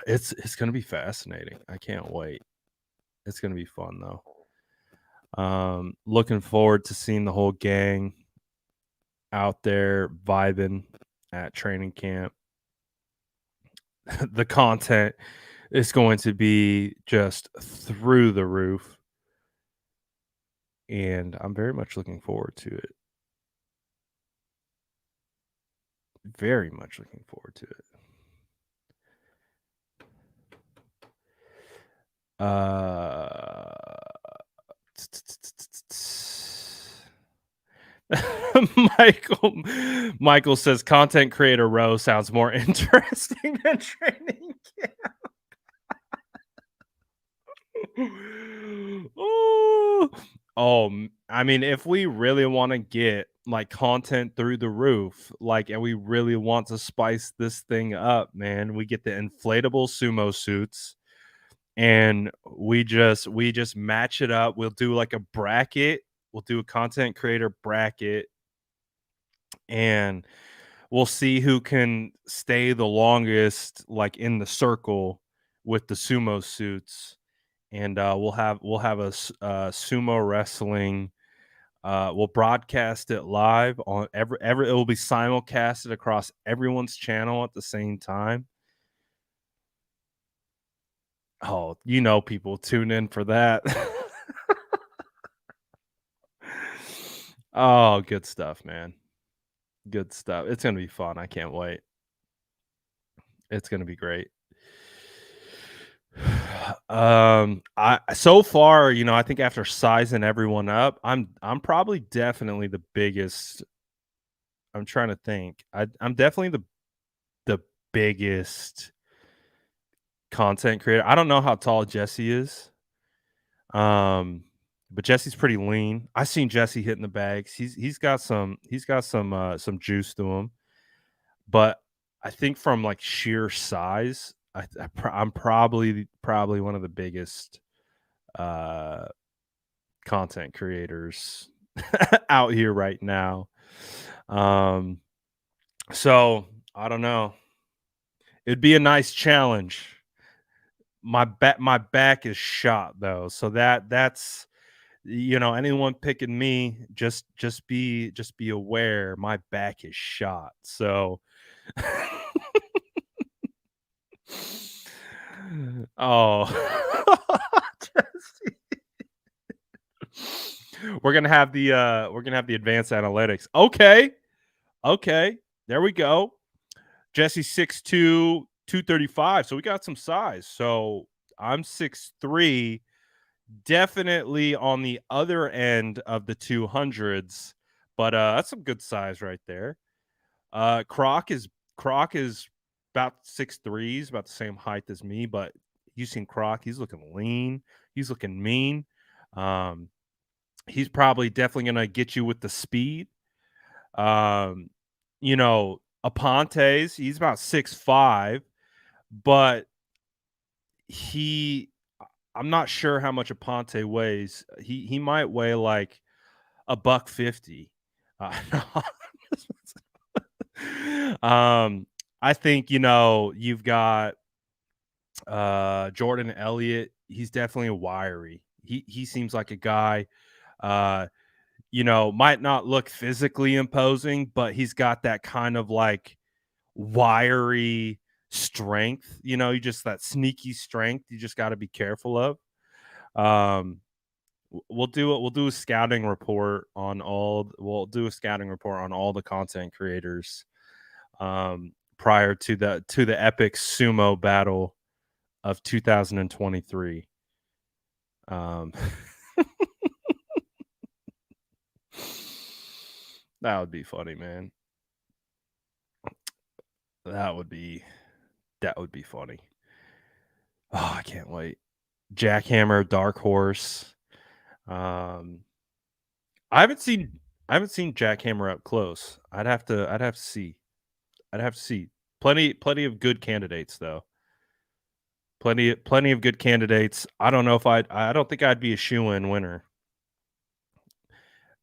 it's going to be fascinating. I can't wait. It's going to be fun though. Looking forward to seeing the whole gang out there vibing at training camp. The content is going to be just through the roof, and I'm very much looking forward to it. Very much looking forward to it. Michael Michael says content creator row sounds more interesting than training camp. I mean, if we really want to get like content through the roof, like, and we really want to spice this thing up, man, we get the inflatable sumo suits and we just match it up. We'll do like a bracket. We'll do a content creator bracket and we'll see who can stay the longest like in the circle with the sumo suits. And we'll have sumo wrestling. We'll broadcast it live on every. It will be simulcasted across everyone's channel at the same time. Oh, people tune in for that. Oh, good stuff, man. Good stuff. It's gonna be fun. I can't wait. It's gonna be great. I so far, I think after sizing everyone up, I'm probably definitely the biggest. I'm trying to think. I'm definitely the biggest content creator. I don't know how tall Jesse is. But Jesse's pretty lean. I seen Jesse hitting the bags. He's got some juice to him. But I think from like sheer size, I'm probably one of the biggest uh content creators out here right now. Um so I don't know. It'd be a nice challenge. My back is shot though. So that's anyone picking me, just be aware my back is shot. So oh Jesse. We're gonna have the advanced analytics. Okay, there we go. Jesse 6'2", 235. So we got some size. So I'm 6'3", definitely on the other end of the 200s, but that's some good size right there. Croc is about 6'3", he's about the same height as me, but you seen Croc, he's looking lean, he's looking mean. Um, he's probably definitely gonna get you with the speed. Um, Aponte's, he's about 6'5", but he I'm not sure how much Aponte weighs. He might weigh like a buck 50. um, I think you've got Jordan Elliott. He's definitely wiry. He seems like a guy. Uh, might not look physically imposing, but he's got that kind of like wiry strength. You just that sneaky strength. You just got to be careful of. Um, we'll do a scouting report on all. We'll do a scouting report on all the content creators prior to the epic sumo battle of 2023. Um, that would be funny, man. That would be funny. Oh, I can't wait. Jackhammer, Dark Horse. Um, I haven't seen. I haven't seen Jackhammer up close. I'd have to see. I'd have to see. Plenty of good candidates though. Plenty of good candidates. I don't know if I don't think I'd be a shoe-in winner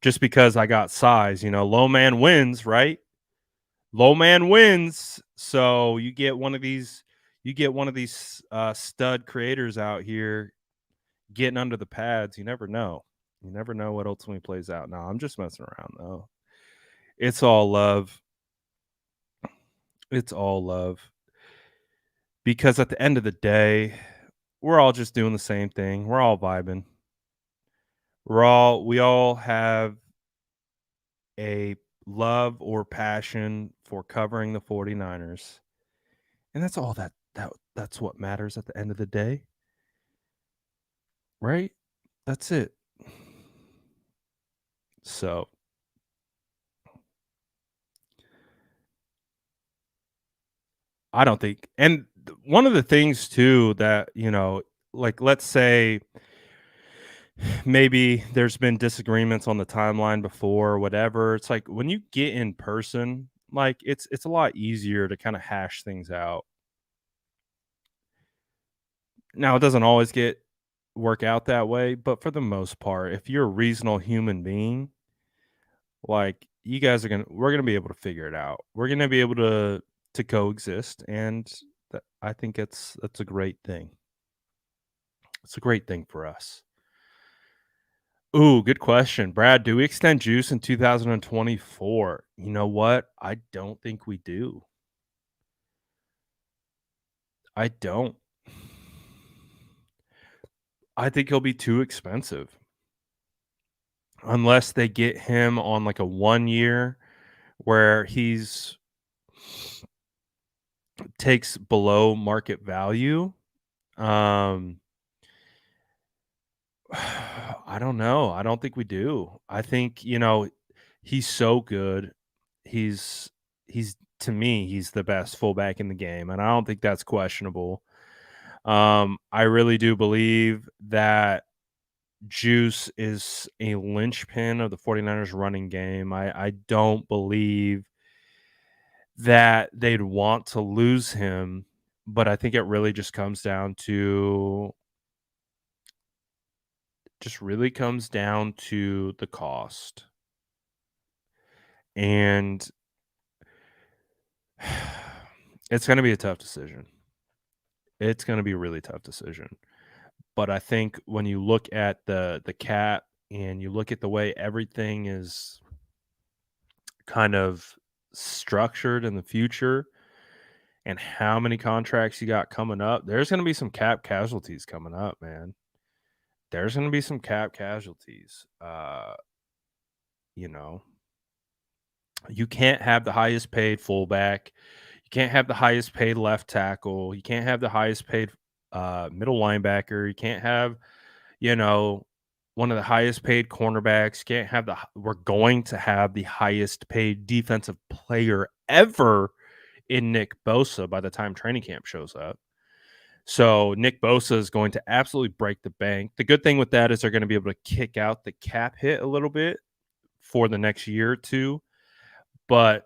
just because I got size, low man wins, right? Low man wins. So you get one of these stud creators out here getting under the pads. You never know. You never know what ultimately plays out. No, I'm just messing around though. It's all love. It's all love. Because at the end of the day, we're all just doing the same thing. We're all vibing. We all have a love or passion for covering the 49ers. And that's all that's what matters at the end of the day, right? That's it. So, I don't think and one of the things too that, like let's say maybe there's been disagreements on the timeline before or whatever. It's like when you get in person, like it's a lot easier to kind of hash things out. Now it doesn't always get work out that way, but for the most part, if you're a reasonable human being, like you guys are we're gonna be able to figure it out. We're gonna be able to coexist, and I think that's a great thing. It's a great thing for us. Ooh, good question. Brad, do we extend juice in 2024? You know what? I don't think we do. I don't. I think he'll be too expensive unless they get him on like a 1 year where he's takes below market value. Um I don't know. I don't think we do. I think, he's so good. He's to me, he's the best fullback in the game, and I don't think that's questionable. I really do believe that Juice is a linchpin of the 49ers running game. I don't believe that they'd want to lose him, but I think it really just really comes down to the cost. And it's going to be a tough decision. It's going to be a really tough decision. But I think when you look at the cap and you look at the way everything is kind of structured in the future and how many contracts you got coming up, there's going to be some cap casualties coming up, man. There's going to be some cap casualties. You know, you can't have the highest paid fullback. You can't have the highest paid left tackle. You can't have the highest paid middle linebacker. You can't have, you know, one of the highest paid cornerbacks. You can't have we're going to have the highest paid defensive player ever in Nick Bosa by the time training camp shows up. So Nick Bosa is going to absolutely break the bank. The good thing with that is they're going to be able to kick out the cap hit a little bit for the next year or two. But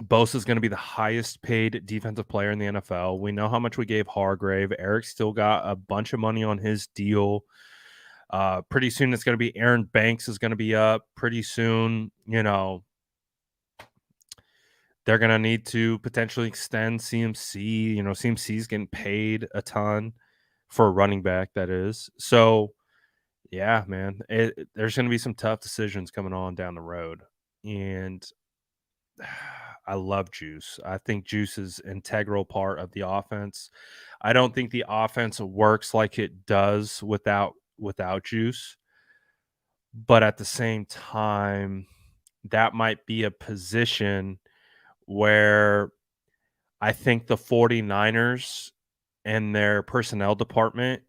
Bosa is going to be the highest paid defensive player in the NFL. We know how much we gave Hargrave. Eric still got a bunch of money on his deal. Pretty soon it's going to be Aaron Banks is going to be up. Pretty soon, they're going to need to potentially extend CMC. CMC is getting paid a ton for a running back, that is. So, yeah, man, there's going to be some tough decisions coming on down the road. And I love Juice. I think Juice is integral part of the offense. I don't think the offense works like it does without Juice. But at the same time, that might be a position where I think the 49ers and their personnel department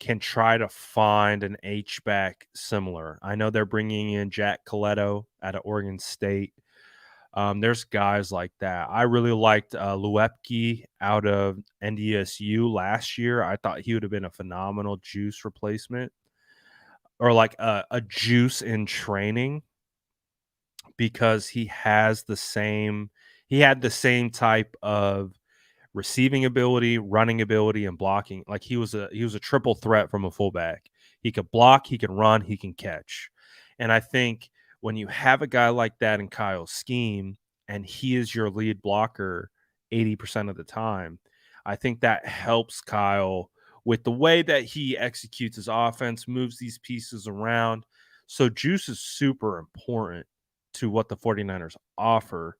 can try to find an H-back similar. I know they're bringing in Jack Coletto out of Oregon State. There's guys like that. I really liked Luepke out of NDSU last year. I thought he would have been a phenomenal Juice replacement or like a Juice in training. because he had the same type of receiving ability, running ability, and blocking. Like he was a triple threat from a fullback. He could block, he can run, he can catch. And I think when you have a guy like that in Kyle's scheme and he is your lead blocker 80% of the time, I think that helps Kyle with the way that he executes his offense, moves these pieces around. So juice is super important to what the 49ers offer.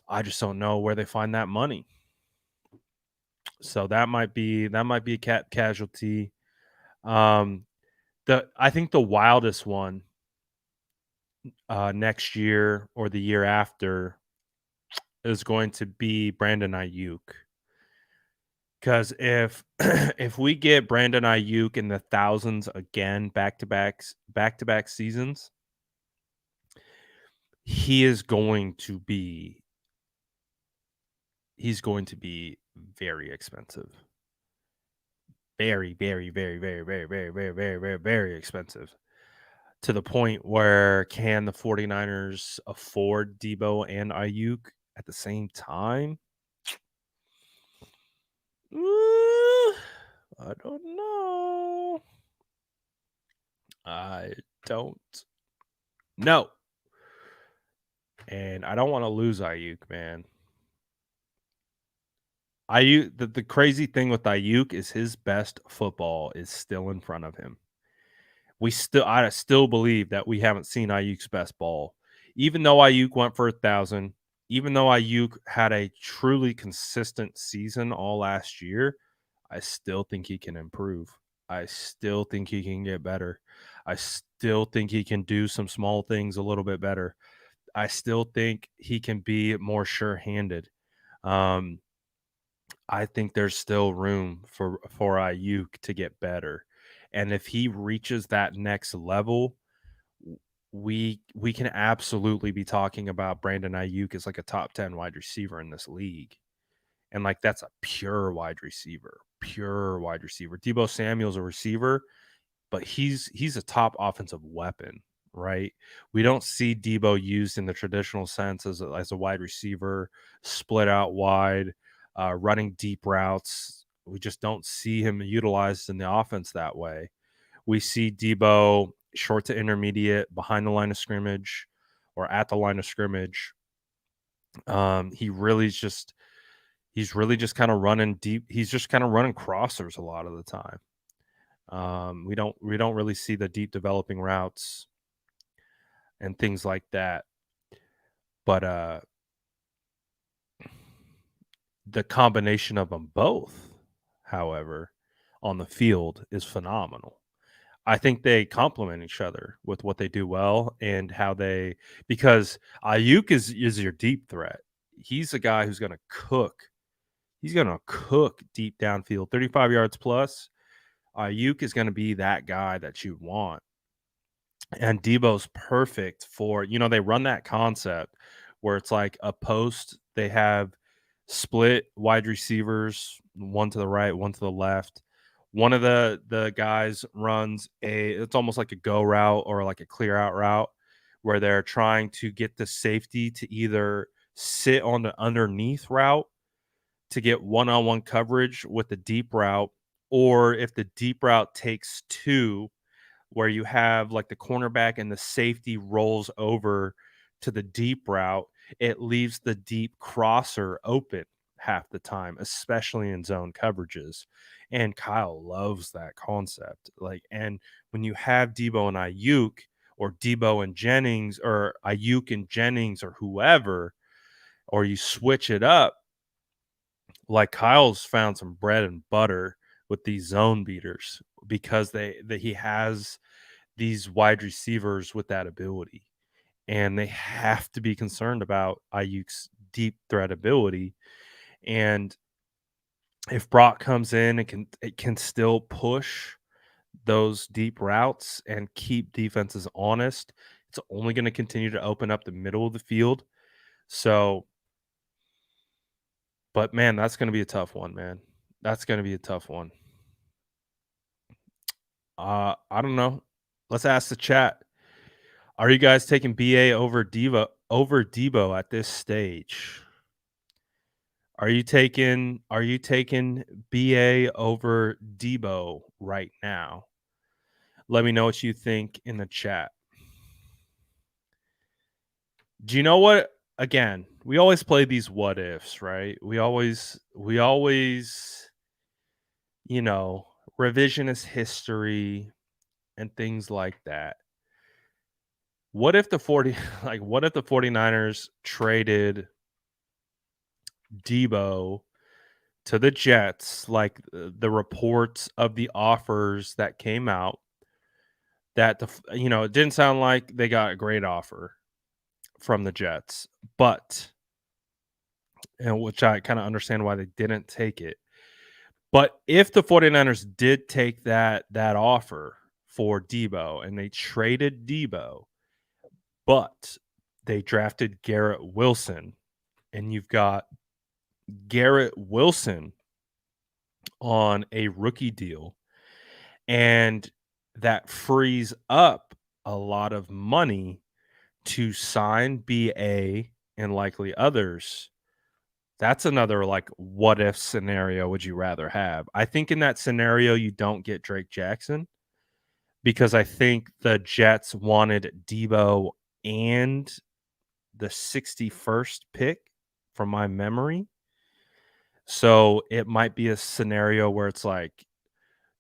I just don't know where they find that money. So that might be a cap casualty. Um, I think the wildest one next year or the year after is going to be Brandon Ayuk. Because if if we get Brandon Ayuk in the thousands again, back to back seasons, he is going to be he's going to be very expensive. Very, very, very, very, very, very, very, very, very, very expensive. To the point where can the 49ers afford Debo and Ayuk at the same time? I don't know. I don't know. And I don't want to lose Ayuk, man. The crazy thing with Ayuk is his best football is still in front of him. I still believe that we haven't seen Ayuk's best ball. Even though Ayuk went for 1,000, even though Ayuk had a truly consistent season all last year, I still think he can improve. I still think he can get better. I still think he can do some small things a little bit better. I still think he can be more sure-handed. Um, I think there's still room for Ayuk to get better, and if he reaches that next level, we can absolutely be talking about Brandon Ayuk as like a top 10 wide receiver in this league, and like that's a pure wide receiver, pure wide receiver. Debo Samuel's a receiver, but he's a top offensive weapon, right? We don't see Debo used in the traditional sense as a wide receiver, split out wide, running deep routes. We just don't see him utilized in the offense that way. We see Debo short to intermediate, behind the line of scrimmage, or at the line of scrimmage. He really is just he's really just kind of running deep. He's just kind of running crossers a lot of the time. We don't really see the deep developing routes and things like that. But the combination of them both, however, on the field is phenomenal. I think they complement each other with what they do well and how they because Ayuk is your deep threat. He's a guy who's going to cook. He's going to cook deep downfield, 35 yards plus. Ayuk is going to be that guy that you want. And Debo's perfect for, they run that concept where it's like a post, they have split wide receivers, one to the right, one to the left. One of the guys runs it's almost like a go route or like a clear out route where they're trying to get the safety to either sit on the underneath route to get one-on-one coverage with the deep route, or if the deep route takes two, where you have like the cornerback and the safety rolls over to the deep route, it leaves the deep crosser open half the time, especially in zone coverages. And Kyle loves that concept. Like, and when you have Debo and Ayuk, or Debo and Jennings, or Ayuk and Jennings, or whoever, or you switch it up, like Kyle's found some bread and butter with these zone beaters because he has these wide receivers with that ability, and they have to be concerned about Ayuk's deep threat ability. And if Brock comes in, it can still push those deep routes and keep defenses honest. It's only going to continue to open up the middle of the field. So, but man, that's going to be a tough one, man. That's going to be a tough one. I don't know. Let's ask the chat. Are you guys taking BA over Debo at this stage? Are you taking BA over Debo right now? Let me know what you think in the chat. Do you know what? Again, we always play these what ifs, right? We always, you know, revisionist history and things like that. What if the 40 like what if the 49ers traded Debo to the Jets, like the reports of the offers that came out that it didn't sound like they got a great offer from the Jets, but and which I kind of understand why they didn't take it. But if the 49ers did take that offer for Debo and they traded Debo, but they drafted Garrett Wilson, and you've got Garrett Wilson on a rookie deal, and that frees up a lot of money to sign BA and likely others. That's another like what if scenario would you rather have? I think in that scenario you don't get Drake Jackson because I think the Jets wanted Debo and the 61st pick from my memory. So it might be a scenario where it's like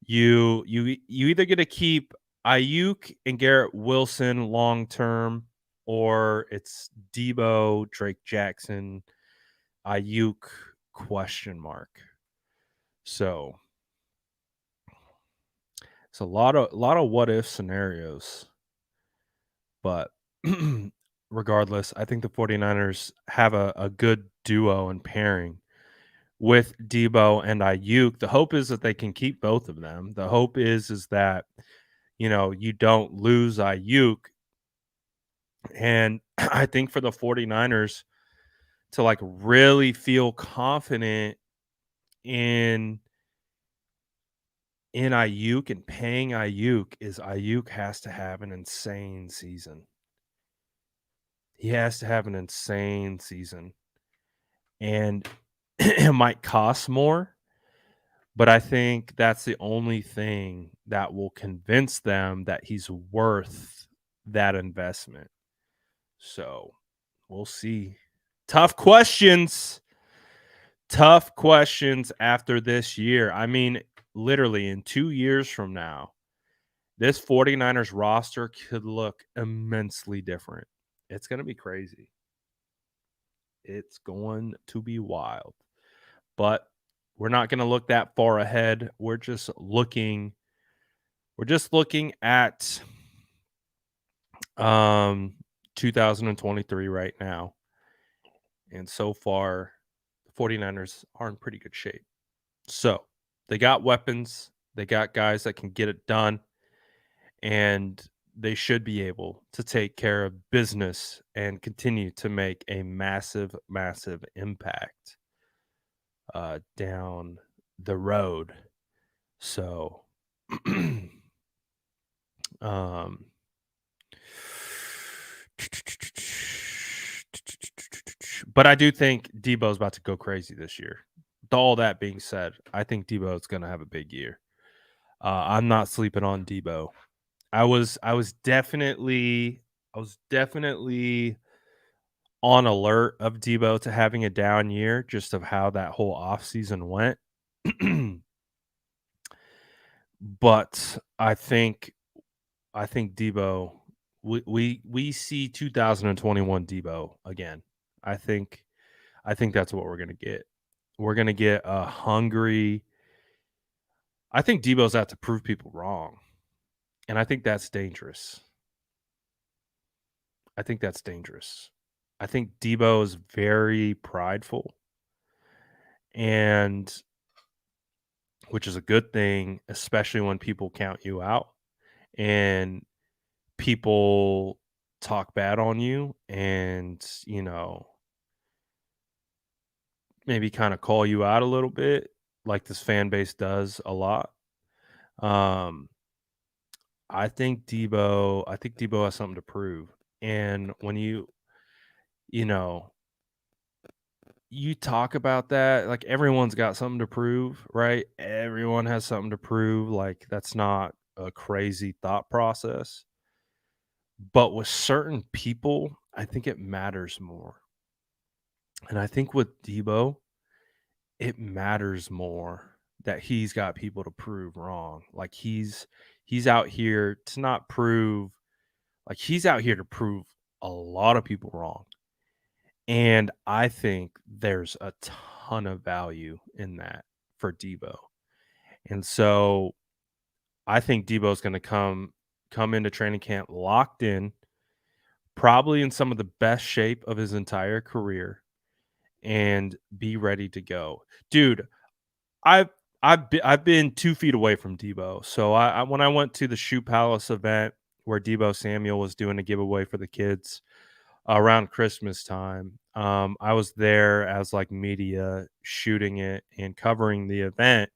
you either get to keep Ayuk and Garrett Wilson long term, or it's Debo, Drake Jackson, Ayuk question mark. So it's a lot of what if scenarios. But regardless, I think the 49ers have a good duo and pairing with Debo and Ayuk. The hope is that they can keep both of them. The hope is that you don't lose Ayuk. And I think for the 49ers to like really feel confident in Ayuk and paying Ayuk is Ayuk has to have an insane season. He has to have an insane season. And it might cost more, but I think that's the only thing that will convince them that he's worth that investment. So we'll see. Tough questions. Tough questions after this year. I mean, literally in 2 years from now, this 49ers roster could look immensely different. It's going to be crazy. It's going to be wild. But we're not going to look that far ahead. We're just looking at 2023 right now. And so far, the 49ers are in pretty good shape. So, they got weapons, they got guys that can get it done, and they should be able to take care of business and continue to make a massive, massive impact down the road. So, um, but I do think Debo's about to go crazy this year. With all that being said, I think Debo is going to have a big year. I'm not sleeping on Debo. I was definitely on alert of Debo to having a down year, just of how that whole offseason went. But I think Debo, we see 2021 Debo again. I think that's what we're gonna get. We're gonna get a hungry. I think Debo's out to prove people wrong, and I think that's dangerous. I think that's dangerous. I think Debo is very prideful, and which is a good thing, especially when people count you out and people talk bad on you and, maybe kind of call you out a little bit like this fan base does a lot. Um I think Debo has something to prove. And when you know, you talk about that, like everyone's got something to prove, right? Everyone has something to prove. Like that's not a crazy thought process. But with certain people, I think it matters more. And I think with Debo, it matters more that he's got people to prove wrong. Like he's out here to not prove like he's out here to prove a lot of people wrong. And I think there's a ton of value in that for Debo. And so I think Debo's going to come into training camp locked in, probably in some of the best shape of his entire career and be ready to go. Dude, I've I've been 2 feet away from Debo. So I when I went to the Shoe Palace event where Debo Samuel was doing a giveaway for the kids around Christmas time, I was there as, like, media shooting it and covering the event,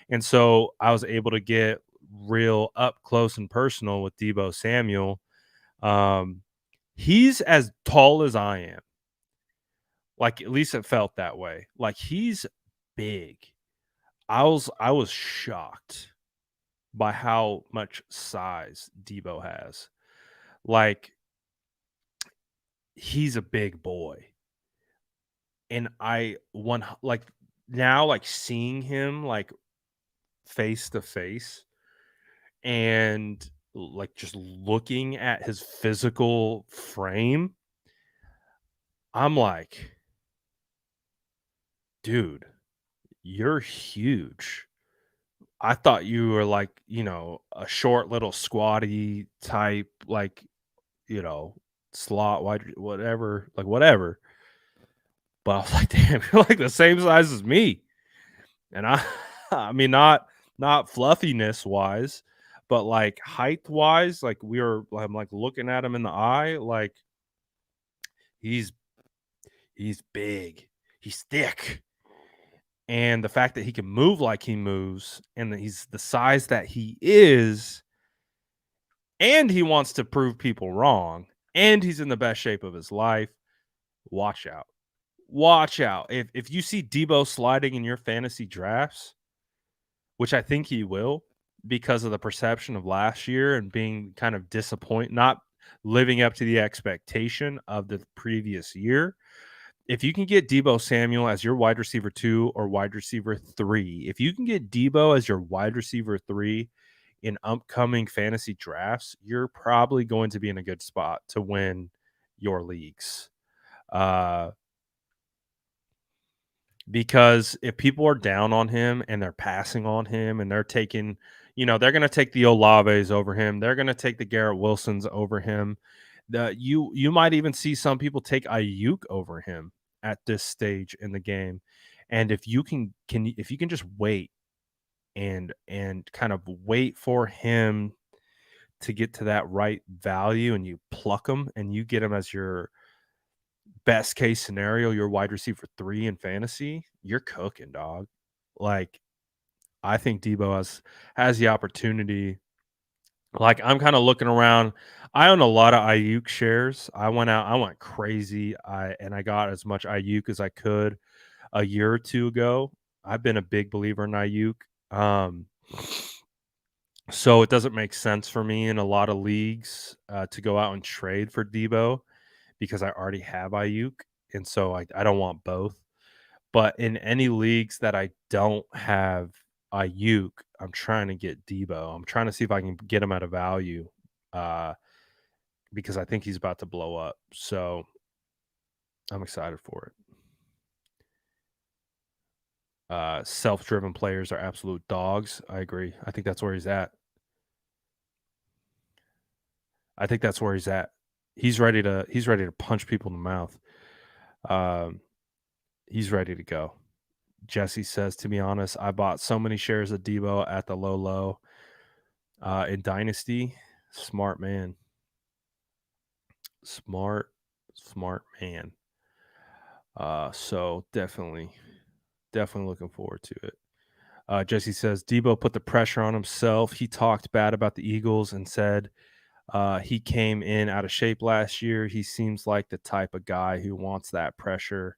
and so I was able to get real up close and personal with Debo Samuel. Um, he's as tall as I am. Like, at least it felt that way. Like, he's big. I was shocked by how much size Debo has. Like, he's a big boy. And like now, like seeing him like face to face and like just looking at his physical frame, I'm like, dude, you're huge. I thought you were like, a short little squatty type, like, you know, slot wide, whatever, like whatever. But I was like, damn, you're like the same size as me. And I, I mean, not fluffiness wise, but like height wise, like I'm like looking at him in the eye, like he's he's big, he's thick, and the fact that he can move like he moves, and that he's the size that he is, and he wants to prove people wrong, and he's in the best shape of his life. Watch out. Watch out. If you see Debo sliding in your fantasy drafts, which I think he will because of the perception of last year and being kind of disappointed, not living up to the expectation of the previous year. If you can get Debo Samuel as your wide receiver 2 or wide receiver 3, if you can get Debo as your wide receiver 3 in upcoming fantasy drafts, you're probably going to be in a good spot to win your leagues. Uh, because if people are down on him and they're passing on him and they're taking, they're going to take the Olaves over him. They're going to take the Garrett Wilsons over him. You might even see some people take Ayuk over him at this stage in the game. And if if you can just wait and kind of wait for him to get to that right value and you pluck him and you get him as your best case scenario, your wide receiver 3 in fantasy, you're cooking, dog. Like, I think Debo has the opportunity. Like, I'm kinda looking around. I own a lot of Ayuk shares. I went crazy. I got as much Ayuk as I could a year or 2 ago. I've been a big believer in Ayuk. Um, so it doesn't make sense for me in a lot of leagues, to go out and trade for Debo because I already have Ayuk, and so I don't want both. But in any leagues that I don't have Ayuk, I'm trying to get Debo. I'm trying to see if I can get him at a value, uh, because I think he's about to blow up. So I'm excited for it. Self-driven players are absolute dogs. I agree. I think that's where he's at. I think that's where he's at. He's ready to punch people in the mouth. Um, he's ready to go. Jesse says, to be honest, I bought so many shares of Debo at the low in Dynasty. Smart man. Smart man. So definitely looking forward to it. Jesse says, Debo put the pressure on himself. He talked bad about the Eagles and said he came in out of shape last year. He seems like the type of guy who wants that pressure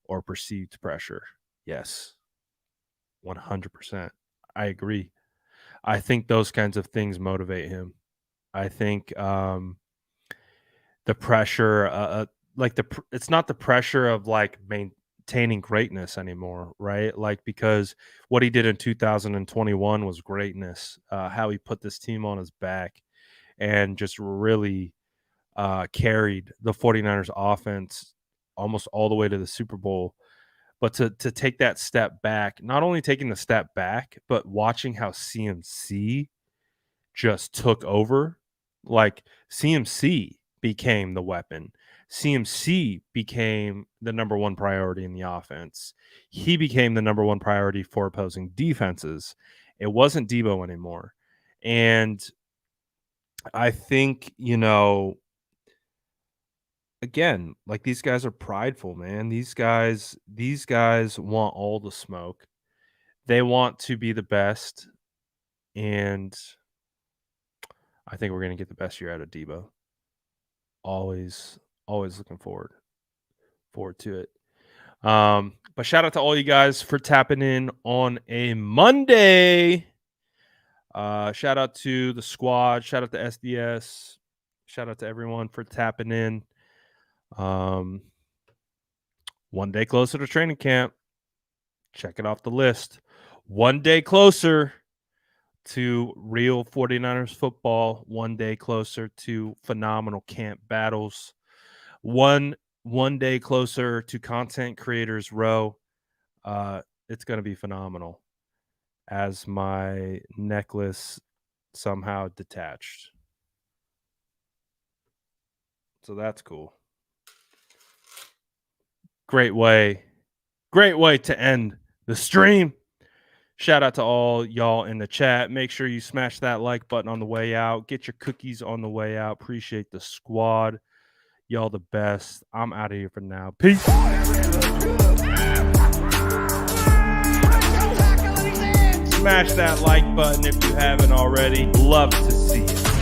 or perceived pressure. Yes, 100%. I agree. I think those kinds of things motivate him. I think the pressure, it's not the pressure of like maintaining greatness anymore, right? Like, because what he did in 2021 was greatness. How he put this team on his back and just really carried the 49ers offense almost all the way to the Super Bowl. But to take that step back, not only taking the step back, but watching how CMC just took over. Like, CMC became the weapon. CMC became the number one priority in the offense. He became the number one priority for opposing defenses. It wasn't Debo anymore. And I think, again, like, these guys are prideful, man. These guys want all the smoke. They want to be the best. And I think we're going to get the best year out of Debo. Always looking forward to it. But shout out to all you guys for tapping in on a Monday. Shout out to the squad. Shout out to SDS. Shout out to everyone for tapping in. 1 day closer to training camp. Check it off the list. 1 day closer to real 49ers football. 1 day closer to phenomenal camp battles. One day closer to Content Creators Row. It's going to be phenomenal. As my necklace somehow detached. So that's cool. Great way to end the stream. Shout out to all y'all in the chat. Make sure you smash that like button on the way out. Get your cookies on the way out. Appreciate the squad. Y'all the best. I'm out of here for now. Peace. Smash that like button if you haven't already. Love to see it.